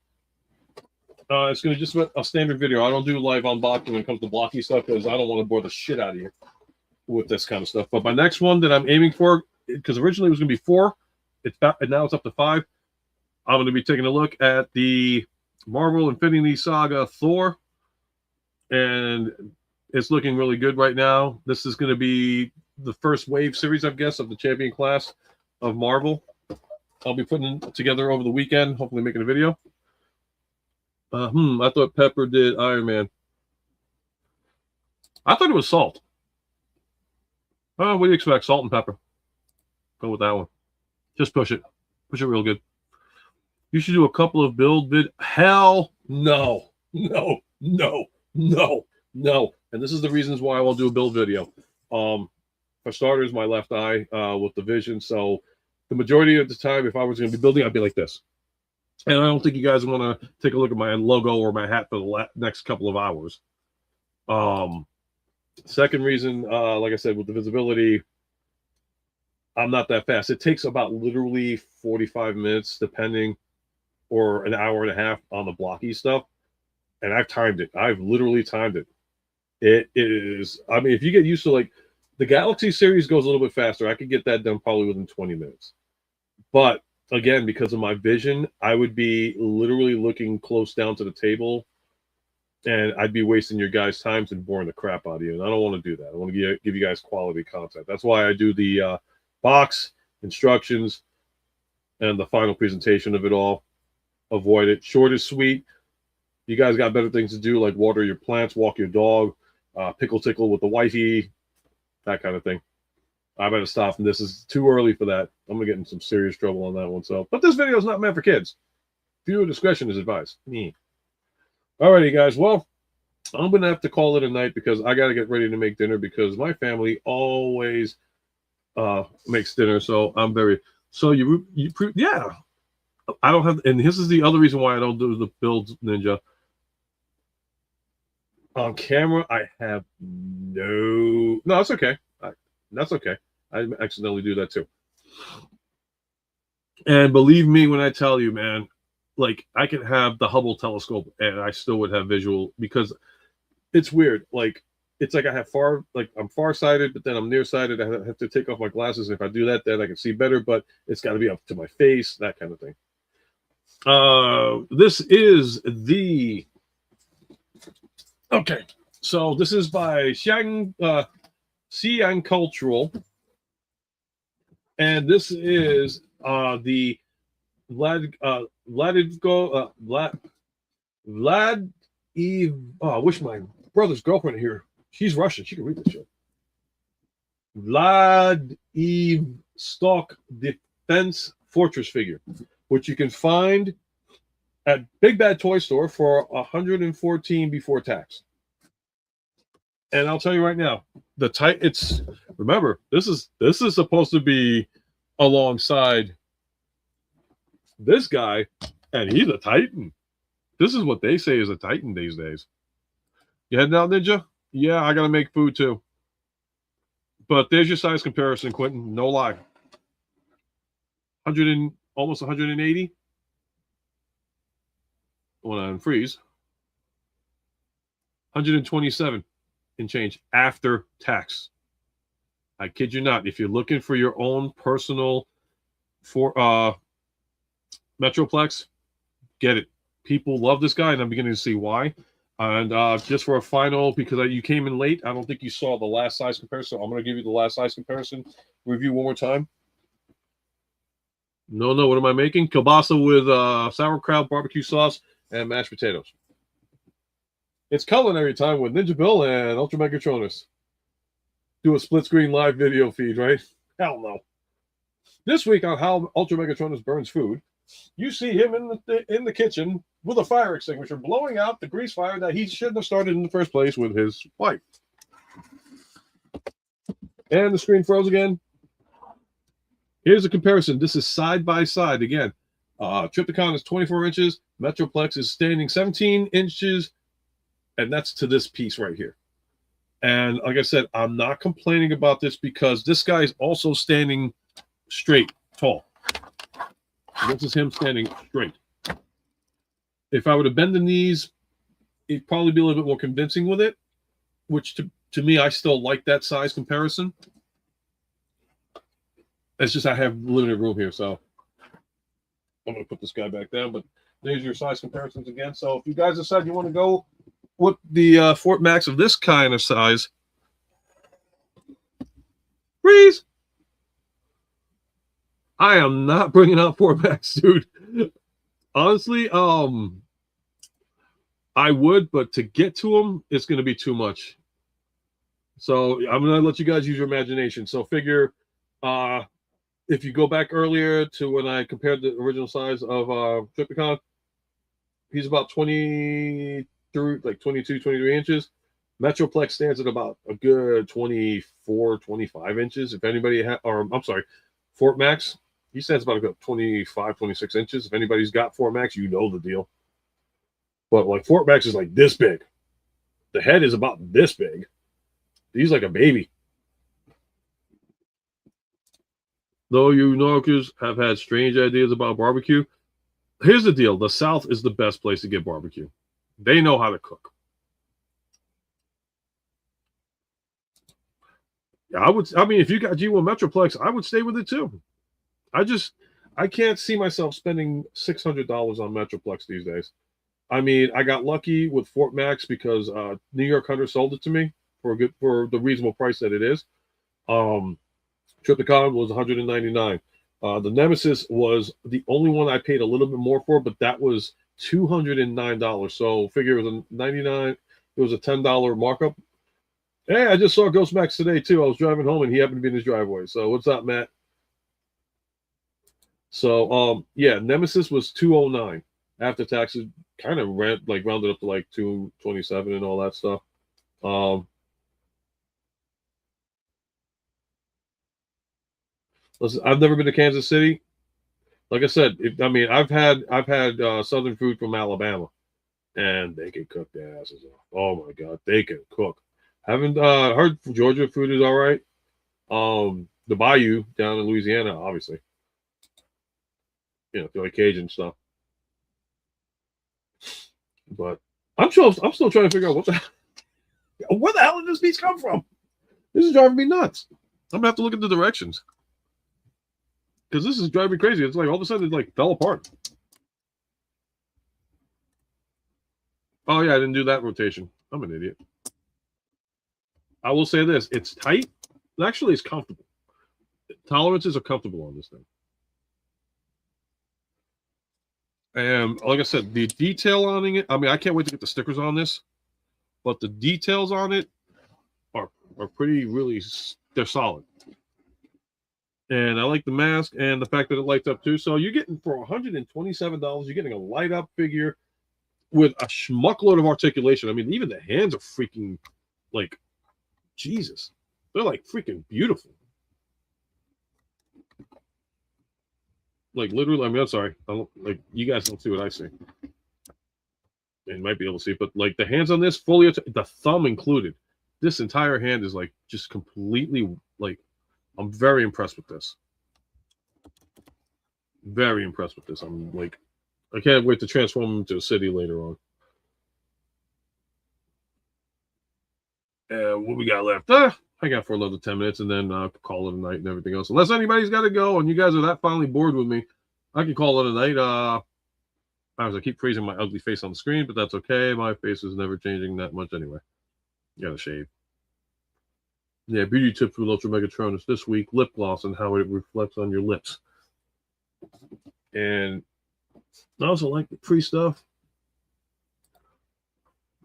it's going to just be a standard video. I don't do live unboxing when it comes to blocky stuff because I don't want to bore the shit out of you with this kind of stuff. But my next one that I'm aiming for, because originally it was going to be 4, and now it's up to 5. I'm going to be taking a look at the Marvel Infinity Saga Thor, and it's looking really good right now. This is going to be the first wave series, I guess, of the champion class of Marvel. I'll be putting it together over the weekend, hopefully making a video. I thought Pepper did Iron Man. I thought it was salt. Oh, what do you expect? Salt and pepper. Go with that one. Just push it. Push it real good. You should do a couple of build vid. Hell no. No. No. No. No. And this is the reasons why I will do a build video. For starters, my left eye with the vision. So the majority of the time, if I was going to be building, I'd be like this. And I don't think you guys want to take a look at my logo or my hat for the next couple of hours. Second reason, like I said, with the visibility, I'm not that fast. It takes about literally 45 minutes, depending, or an hour and a half on the blocky stuff. And I've timed it. I've literally timed it. It is, I mean, if you get used to, like, the Galaxy series goes a little bit faster. I could get that done probably within 20 minutes. But again, because of my vision, I would be literally looking close down to the table, and I'd be wasting your guys' time and boring the crap out of you. And I don't want to do that. I want to give you guys quality content. That's why I do the box, instructions, and the final presentation of it all. Avoid it. Short is sweet. You guys got better things to do, like water your plants, walk your dog, pickle tickle with the wifey, that kind of thing. I better stop. And this is too early for that. I'm going to get in some serious trouble on that one. So, but this video is not meant for kids. Viewer discretion is advised. Alrighty, guys. Well, I'm going to have to call it a night because I got to get ready to make dinner because my family always makes dinner. So I'm very, so yeah, I don't have, and this is the other reason why I don't do the builds ninja. On camera, I have no, it's okay. That's okay. I accidentally do that too. And believe me when I tell you, man, like I could have the Hubble telescope and I still would have visual because it's weird. Like it's like I have I'm farsighted, but then I'm nearsighted. I have to take off my glasses. And if I do that, then I can see better, but it's got to be up to my face, that kind of thing. This is the, okay. So this is by Xiang Cultural, and this is the I wish my brother's girlfriend here. She's Russian. She can read this shit. Vladivostok Defense Fortress figure, which you can find at Big Bad Toy Store for $114 before tax. And I'll tell you right now, remember, this is supposed to be alongside this guy, and he's a Titan. This is what they say is a Titan these days. You heading out, Ninja? Yeah, I gotta make food too. But there's your size comparison, Quentin. No lie. Almost 180. On freeze. 127 and change after tax. I kid you not. If you're looking for your own personal Metroplex, get it. People love this guy, and I'm beginning to see why. And just for a final, because you came in late, I don't think you saw the last size comparison. I'm going to give you the last size comparison review one more time. No, what am I making? Kielbasa with sauerkraut, barbecue sauce, and mashed potatoes. It's culinary time with Ninja Bill and UltraMegatronus. Do a split screen live video feed, right? Hell no. This week on how UltraMegatronus burns food, you see him in the kitchen with a fire extinguisher blowing out the grease fire that he shouldn't have started in the first place with his wife. And the screen froze again. Here's a comparison. This is side by side again. Trypticon is 24 inches. Metroplex is standing 17 inches. And that's to this piece right here. And like I said, I'm not complaining about this because this guy is also standing straight, tall. This is him standing straight. If I were to bend the knees, it'd probably be a little bit more convincing with it, which to me, I still like that size comparison. It's just I have limited room here, so I'm going to put this guy back down. But there's your size comparisons again. So if you guys decide you want to go with the Fort Max of this kind of size, freeze! I am not bringing out Fort Max, dude. Honestly, I would, but to get to them, it's going to be too much. So I'm going to let you guys use your imagination. So figure, if you go back earlier to when I compared the original size of Trypticon, he's about 22, 23 inches. Metroplex stands at about a good 24, 25 inches. If anybody Fort Max, he stands about a good 25, 26 inches. If anybody's got Fort Max, you know the deal. But like Fort Max is like this big. The head is about this big. He's like a baby. Though you Norkers have had strange ideas about barbecue, here's the deal. The South is the best place to get barbecue. They know how to cook. Yeah, if you got G1 Metroplex, I would stay with it too. I can't see myself spending $600 on Metroplex these days. I mean, I got lucky with Fort Max because New York Hunter sold it to me for the reasonable price that it is. Trypticon was $199. The Nemesis was the only one I paid a little bit more for, but that was $209. So figure it was a $99. It was a $10 markup. Hey, I just saw Ghost Max today too. I was driving home and he happened to be in his driveway. So what's up, Matt? So yeah, Nemesis was $209 after taxes. Kind of rounded up to like $227 and all that stuff. Listen, I've never been to Kansas City. Like I said, I've had Southern food from Alabama, and they can cook their asses off. Oh my God, they can cook. Haven't heard Georgia food is all right. The Bayou down in Louisiana, obviously. You know, like Cajun stuff. But I'm still trying to figure out where the hell did this piece come from? This is driving me nuts. I'm gonna have to look at the directions because this is driving me crazy. It's like all of a sudden it like fell apart. Oh yeah, I didn't do that rotation. I'm an idiot. I will say this: it's tight. Actually, it's comfortable. Tolerances are comfortable on this thing. And like I said, the detail on it, I can't wait to get the stickers on this, but the details on it are pretty, they're solid. And I like the mask and the fact that it lights up too. So you're getting, for $127, you're getting a light up figure with a schmuckload of articulation. I mean, even the hands are freaking, like, Jesus. They're like freaking beautiful. Like literally, I'm sorry. You guys don't see what I see. You might be able to see, but like the hands on this, the thumb included. This entire hand is like just completely like. I'm very impressed with this. Very impressed with this. I'm like, I can't wait to transform him into a city later on. And what we got left? I got for another 10 minutes and then call it a night and everything else. Unless anybody's got to go and you guys are that finally bored with me, I can call it a night. I keep freezing my ugly face on the screen, but that's okay. My face is never changing that much anyway. Gotta shave. Yeah, beauty tips with UltraMegatronus this week: lip gloss and how it reflects on your lips. And I also like the free stuff.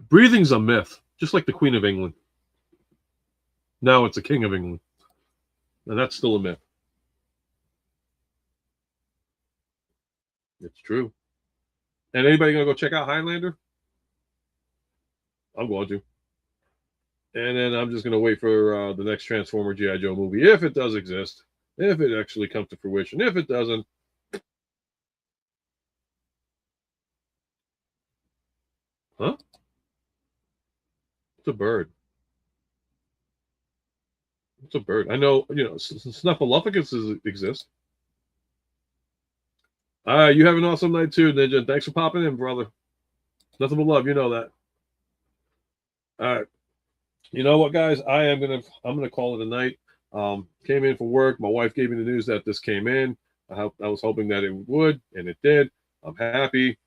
Breathing's a myth, just like the Queen of England. Now it's the King of England. And that's still a myth. It's true. And anybody gonna go check out Highlander? I'm going to. And then I'm just gonna wait for the next Transformer GI Joe movie, if it does exist, if it actually comes to fruition. If it doesn't, huh? It's a bird. It's a bird. I know. Snuffleupagus exist. You have an awesome night too, Ninja. Thanks for popping in, brother. Nothing but love. You know that. All right. You know what, guys? I'm gonna call it a night. Came in for work. My wife gave me the news that this came in. I was hoping that it would, and it did. I'm happy.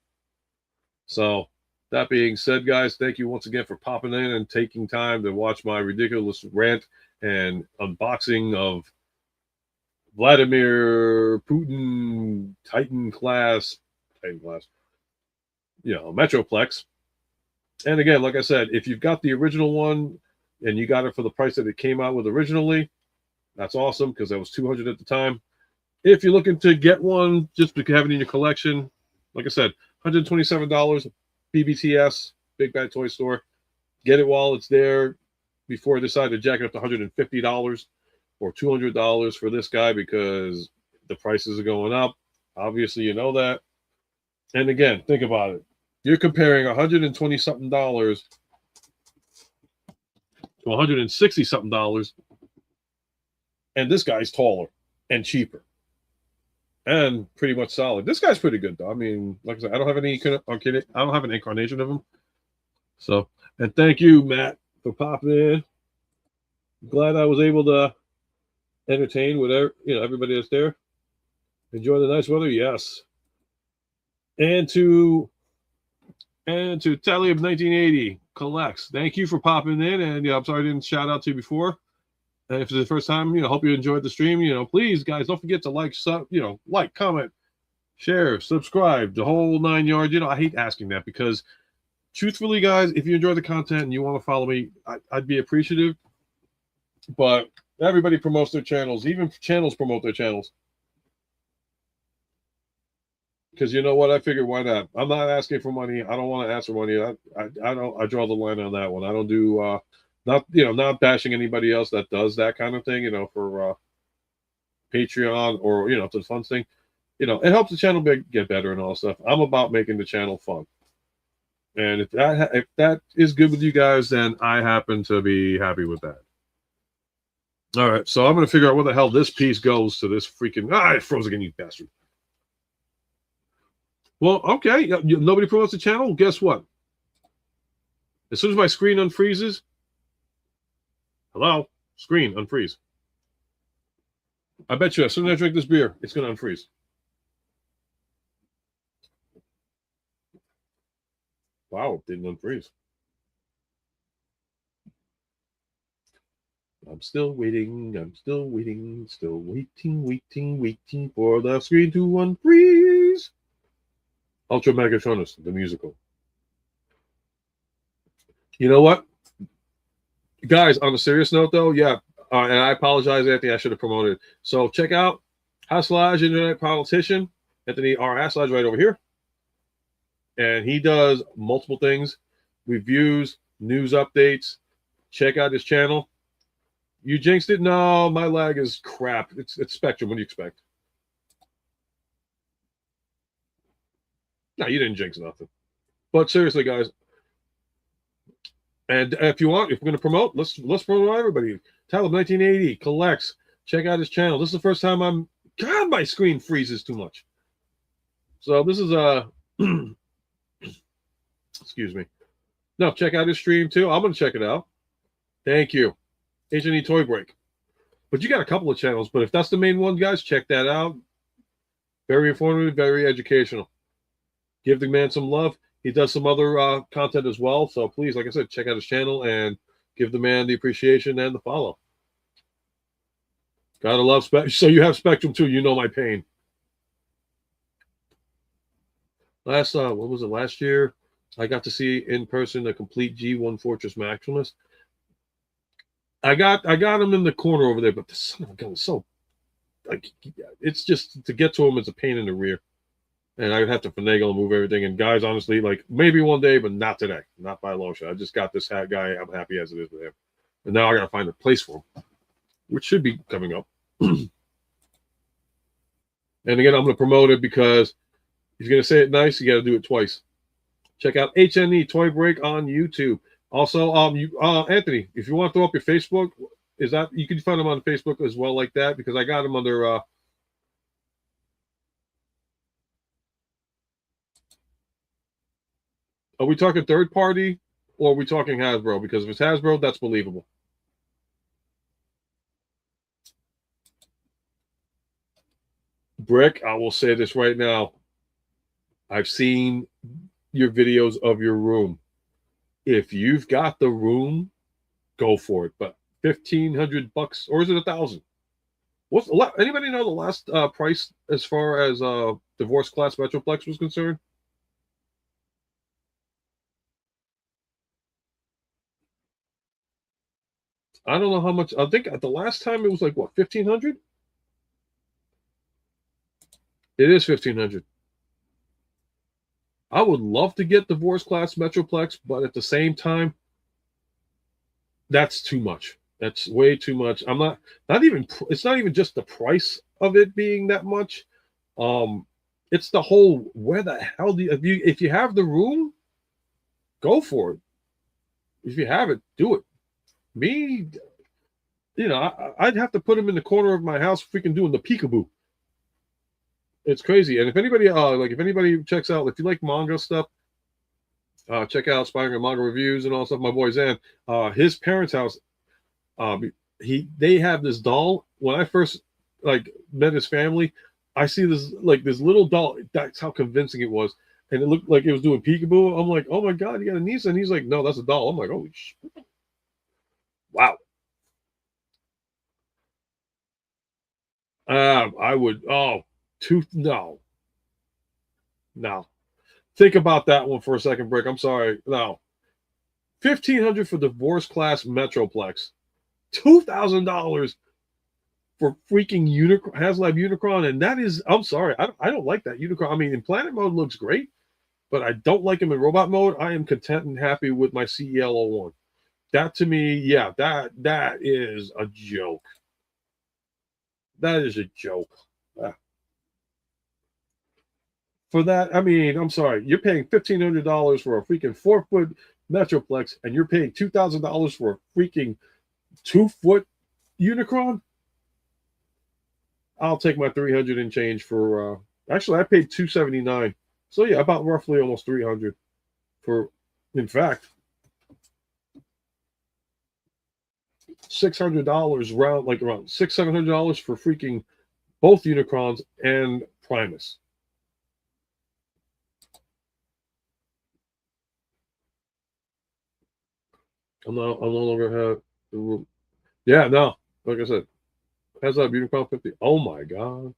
So that being said, guys, thank you once again for popping in and taking time to watch my ridiculous rant and unboxing of Vladimir Putin Titan class, Metroplex. And again, like I said, if you've got the original one and you got it for the price that it came out with originally, that's awesome because that was $200 at the time. If you're looking to get one just to have it in your collection, like I said, $127, BBTS, Big Bad Toy Store. Get it while it's there before I decide to jack it up to $150 or $200 for this guy because the prices are going up. Obviously, you know that. And again, think about it. You're comparing $120 something to $160 something, and this guy's taller and cheaper and pretty much solid. This guy's pretty good though. I mean, like I said, I don't have an incarnation of him. So, and thank you, Matt, for popping in. Glad I was able to entertain whatever everybody that's there. Enjoy the nice weather, yes. And to Tally of 1980 collects. Thank you for popping in, and I'm sorry I didn't shout out to you before. And if it's the first time, hope you enjoyed the stream. Please, guys, don't forget to like, comment, share, subscribe, the whole 9 yards. I hate asking that because, truthfully, guys, if you enjoy the content and you want to follow me, I'd be appreciative. But everybody promotes their channels. Even channels promote their channels. Because you know what? I figured, why not? I'm not asking for money. I don't want to ask for money. I draw the line on that one. I don't do not bashing anybody else that does that kind of thing. For Patreon or it's a fun thing. It helps the channel get better and all stuff. I'm about making the channel fun. And if that is good with you guys, then I happen to be happy with that. All right, so I'm going to figure out where the hell this piece goes to this freaking... it froze again, you bastard. Well, okay, nobody promotes the channel. Guess what? As soon as my screen unfreezes... Hello? Screen, unfreeze. I bet you as soon as I drink this beer, it's going to unfreeze. Wow, it didn't unfreeze. I'm still waiting. Still waiting for the screen to unfreeze. UltraMegatronus, the musical. You know what? Guys, on a serious note, though, and I apologize, Anthony, I should have promoted. So check out Haslaj, Internet Politician, Anthony R. Haslaj, right over here. And he does multiple things, reviews, news updates. Check out his channel. You jinxed it? No, my lag is crap. It's Spectrum. What do you expect? No, you didn't jinx nothing. But seriously, guys, and if you want, if we're going to promote, let's promote everybody. Talib 1980 collects. Check out his channel. This is the first time God, my screen freezes too much. So this is excuse me. No, check out his stream too. I'm going to check it out. Thank you. H&E Toy Break. But you got a couple of channels, but if that's the main one, guys, check that out. Very informative, very educational. Give the man some love. He does some other content as well. So please, like I said, check out his channel and give the man the appreciation and the follow. Gotta love Spectrum. So you have Spectrum too. You know my pain. What was it? Last year, I got to see in person a complete G1 Fortress Maximus. I got him in the corner over there, but the son of a gun is so it's just to get to him is a pain in the rear. and I'd have to finagle and move everything. And guys, honestly, like maybe one day, but not today, not by a long shot. I just got this hat guy. I'm happy as it is with him, and now I got to find a place for him, which should be coming up. And again, I'm going to promote it because if you're going to say it nice, you got to do it twice. Check out HNE Toy Break on YouTube. Also, Anthony, if you want to throw up your Facebook, is that you can find them on Facebook as well, like that, because I got them under. Are we talking third party or are we talking Hasbro? Because if it's Hasbro, that's believable. Brick, I will say this right now. I've seen your videos of your room. If you've got the room, go for it. But $1,500, or is it $1,000? What's anybody know the last price as far as divorce class Metroplex was concerned? I don't know how much. I think the last time it was like what, 1,500? It is 1,500. I would love to get divorce class Metroplex, but at the same time, that's too much. That's way too much. I'm not even. It's not even just the price of it being that much. It's the whole. Where the hell do you, if you have the room, go for it. If you have it, do it. Me, I'd have to put him in the corner of my house, freaking doing the peekaboo. It's crazy. And if anybody, if anybody checks out, if you like manga stuff, check out Spider Manga Reviews and all stuff. My boy Zan, his parents' house, they have this doll. When I first met his family, I see this little doll. That's how convincing it was, and it looked like it was doing peekaboo. I'm like, oh my god, you got a niece? And he's like, no, that's a doll. I'm like, holy shit. Wow. I would. No. Think about that one for a second, Brick. I'm sorry. No. 1,500 for divorce class Metroplex. $2,000 for freaking HasLab Unicron, and that is. I'm sorry. I don't like that Unicron. I mean, in planet mode looks great, but I don't like him in robot mode. I am content and happy with my CEL01. That to me, yeah, that is a joke. That is a joke. For that, I mean, I'm sorry, you're paying $1,500 for a freaking 4-foot Metroplex, and you're paying $2,000 for a freaking 2-foot Unicron. I'll take my 300 and change for. Actually, I paid $279, so yeah, about roughly almost 300 for. In fact, $600 around $700 for freaking both Unicrons and Primus. I no longer have the room. Yeah, no, like I said, has that Unicron 50? Oh my god.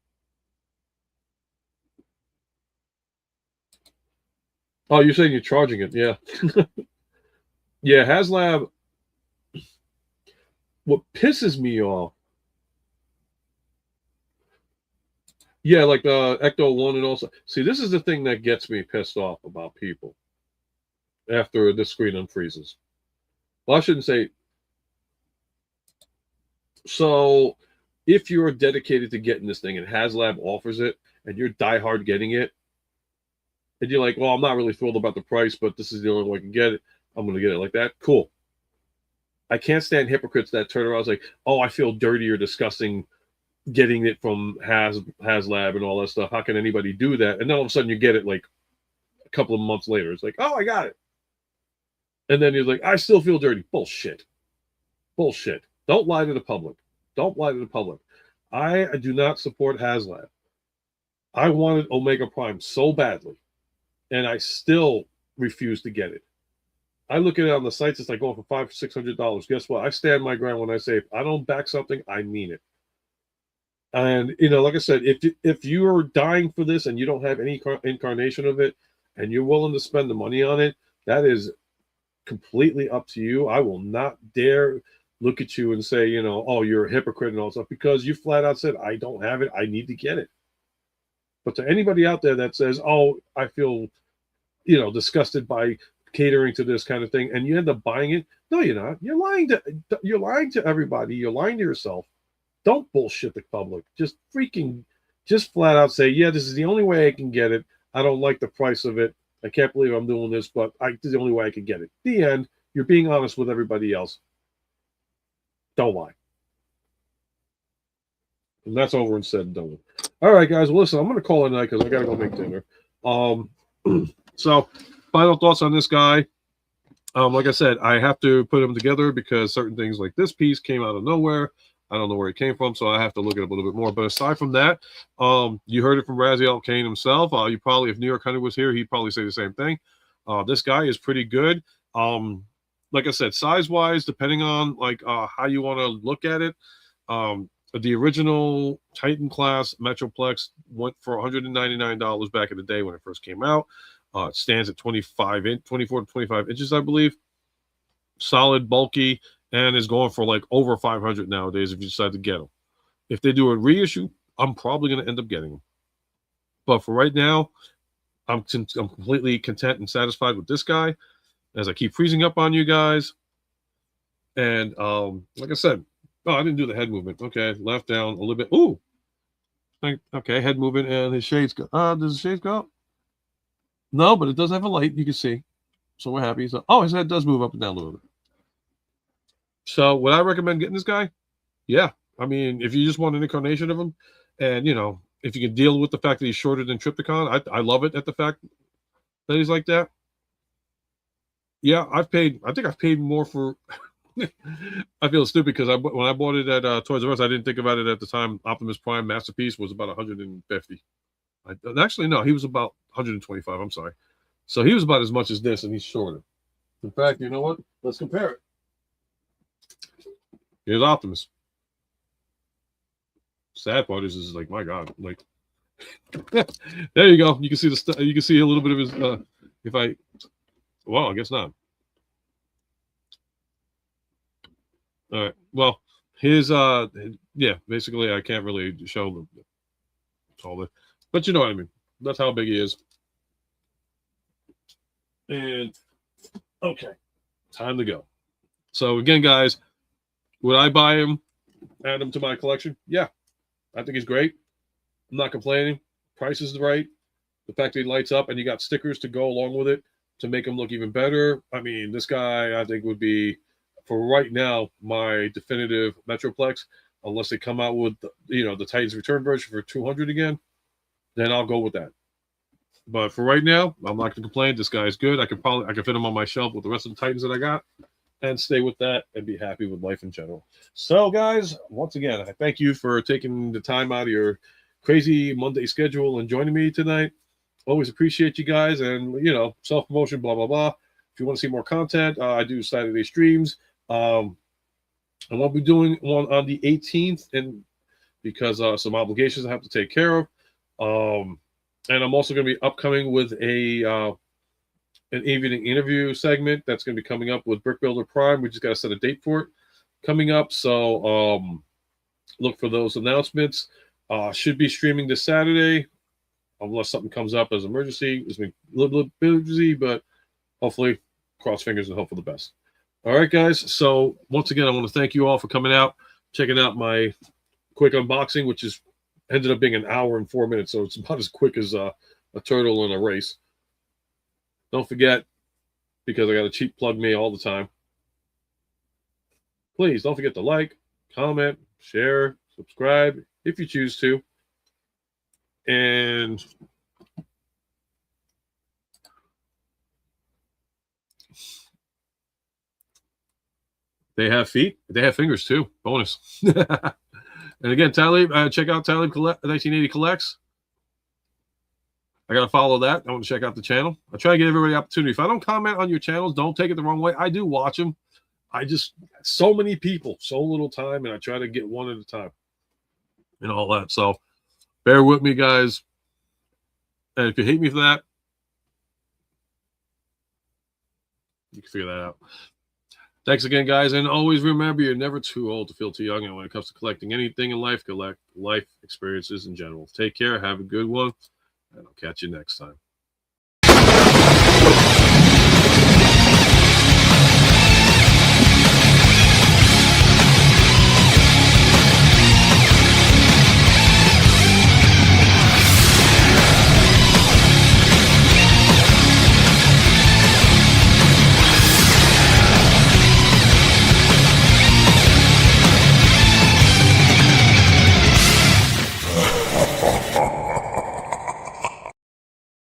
Oh, you're saying you're charging it? Yeah. Yeah, HasLab. What pisses me off. Yeah, like the Ecto 1 and also. See, this is the thing that gets me pissed off about people after the screen unfreezes. Well, I shouldn't say. So, if you're dedicated to getting this thing and HasLab offers it and you're diehard getting it, and you're like, well, I'm not really thrilled about the price, but this is the only way I can get it. I'm going to get it like that. Cool. I can't stand hypocrites that turn around and like, oh, I feel dirty or disgusting getting it from HasLab and all that stuff. How can anybody do that? And then all of a sudden you get it like a couple of months later. It's like, oh, I got it. And then you're like, I still feel dirty. Bullshit. Bullshit. Don't lie to the public. Don't lie to the public. I do not support HasLab. I wanted Omega Prime so badly, and I still refuse to get it. I look at it on the sites, it's like going for $500-$600. Guess what? I stand my ground when I say if I don't back something, I mean it. And like I said, if you are dying for this and you don't have any incarnation of it, and you're willing to spend the money on it, that is completely up to you. I will not dare look at you and say, oh, you're a hypocrite and all stuff, because you flat out said I don't have it. I need to get it. But to anybody out there that says, "Oh, I feel, disgusted by catering to this kind of thing," and you end up buying it, no, you're not. You're lying to everybody. You're lying to yourself. Don't bullshit the public. Just flat out say, "Yeah, this is the only way I can get it. I don't like the price of it. I can't believe I'm doing this, but this is the only way I can get it." The end. You're being honest with everybody else. Don't lie. And that's over and said and done with. All right, guys. Well, listen, I'm going to call it a night because I got to go make dinner. So, final thoughts on this guy. Like I said, I have to put them together because certain things like this piece came out of nowhere. I don't know where it came from, so I have to look it up a little bit more. But aside from that, you heard it from Raziel Kane himself. You probably, if New York Hunter was here, he'd probably say the same thing. This guy is pretty good. Like I said, size-wise, depending on how you want to look at it, the original Titan class Metroplex went for $199 back in the day when it first came out. It stands at 24 to 25 inches, I believe. Solid, bulky, and is going for like over 500 nowadays if you decide to get them. If they do a reissue, I'm probably going to end up getting them. But for right now, I'm completely content and satisfied with this guy. As I keep freezing up on you guys. And like I said, I didn't do the head movement. Okay, left down a little bit. Ooh. Okay, head movement, and his shades go. Does the shades go up? No, but it does have a light, you can see. So we're happy. So, his head does move up and down a little bit. So would I recommend getting this guy? Yeah. I mean, if you just want an incarnation of him, and, if you can deal with the fact that he's shorter than Trypticon, I love it at the fact that he's like that. Yeah, I think I've paid more for. I feel stupid because when I bought it at Toys R Us, I didn't think about it at the time. Optimus Prime Masterpiece was about 150. Actually, no, he was about 125. I'm sorry. So he was about as much as this, and he's shorter. In fact, you know what? Let's compare it. Here's Optimus. Sad part is like, my God, like there you go. You can see you can see a little bit of his. Well, I guess not. All right. Well, his yeah, basically I can't really show them all the, but you know what I mean. That's how big he is. And okay, time to go. So again, guys, would I buy him, add him to my collection? Yeah, I think he's great. I'm not complaining. Price is right. The fact that he lights up and you got stickers to go along with it to make him look even better. I mean, this guy I think would be, for right now, my definitive Metroplex. Unless they come out with the Titans Return version for 200 again, then I'll go with that. But for right now, I'm not going to complain. This guy is good. I can fit him on my shelf with the rest of the Titans that I got, and stay with that and be happy with life in general. So, guys, once again, I thank you for taking the time out of your crazy Monday schedule and joining me tonight. Always appreciate you guys, and self-promotion, blah blah blah. If you want to see more content, I do Saturday streams. I won't be doing one on the 18th, and because some obligations I have to take care of. And I'm also going to be upcoming with an evening interview segment that's going to be coming up with Brick Builder Prime. We just got to set a date for it coming up. So look for those announcements. Should be streaming this Saturday, unless something comes up as an emergency. It's been a little bit busy, but hopefully cross fingers and hope for the best. All right, guys. So once again, I want to thank you all for coming out, checking out my quick unboxing, which is ended up being an hour and 4 minutes. So it's about as quick as a turtle in a race. Don't forget, because I got to cheap plug me all the time, please don't forget to like, comment, share, subscribe if you choose to. And they have feet. They have fingers too. Bonus. And again, Talib, check out Talib 1980 Collects. I got to follow that. I want to check out the channel. I try to give everybody opportunity. If I don't comment on your channels, don't take it the wrong way. I do watch them. So many people, so little time, and I try to get one at a time and all that. So bear with me, guys. And if you hate me for that, you can figure that out. Thanks again, guys. And always remember, you're never too old to feel too young. And when it comes to collecting anything in life, collect life experiences in general. Take care. Have a good one. and I'll catch you next time.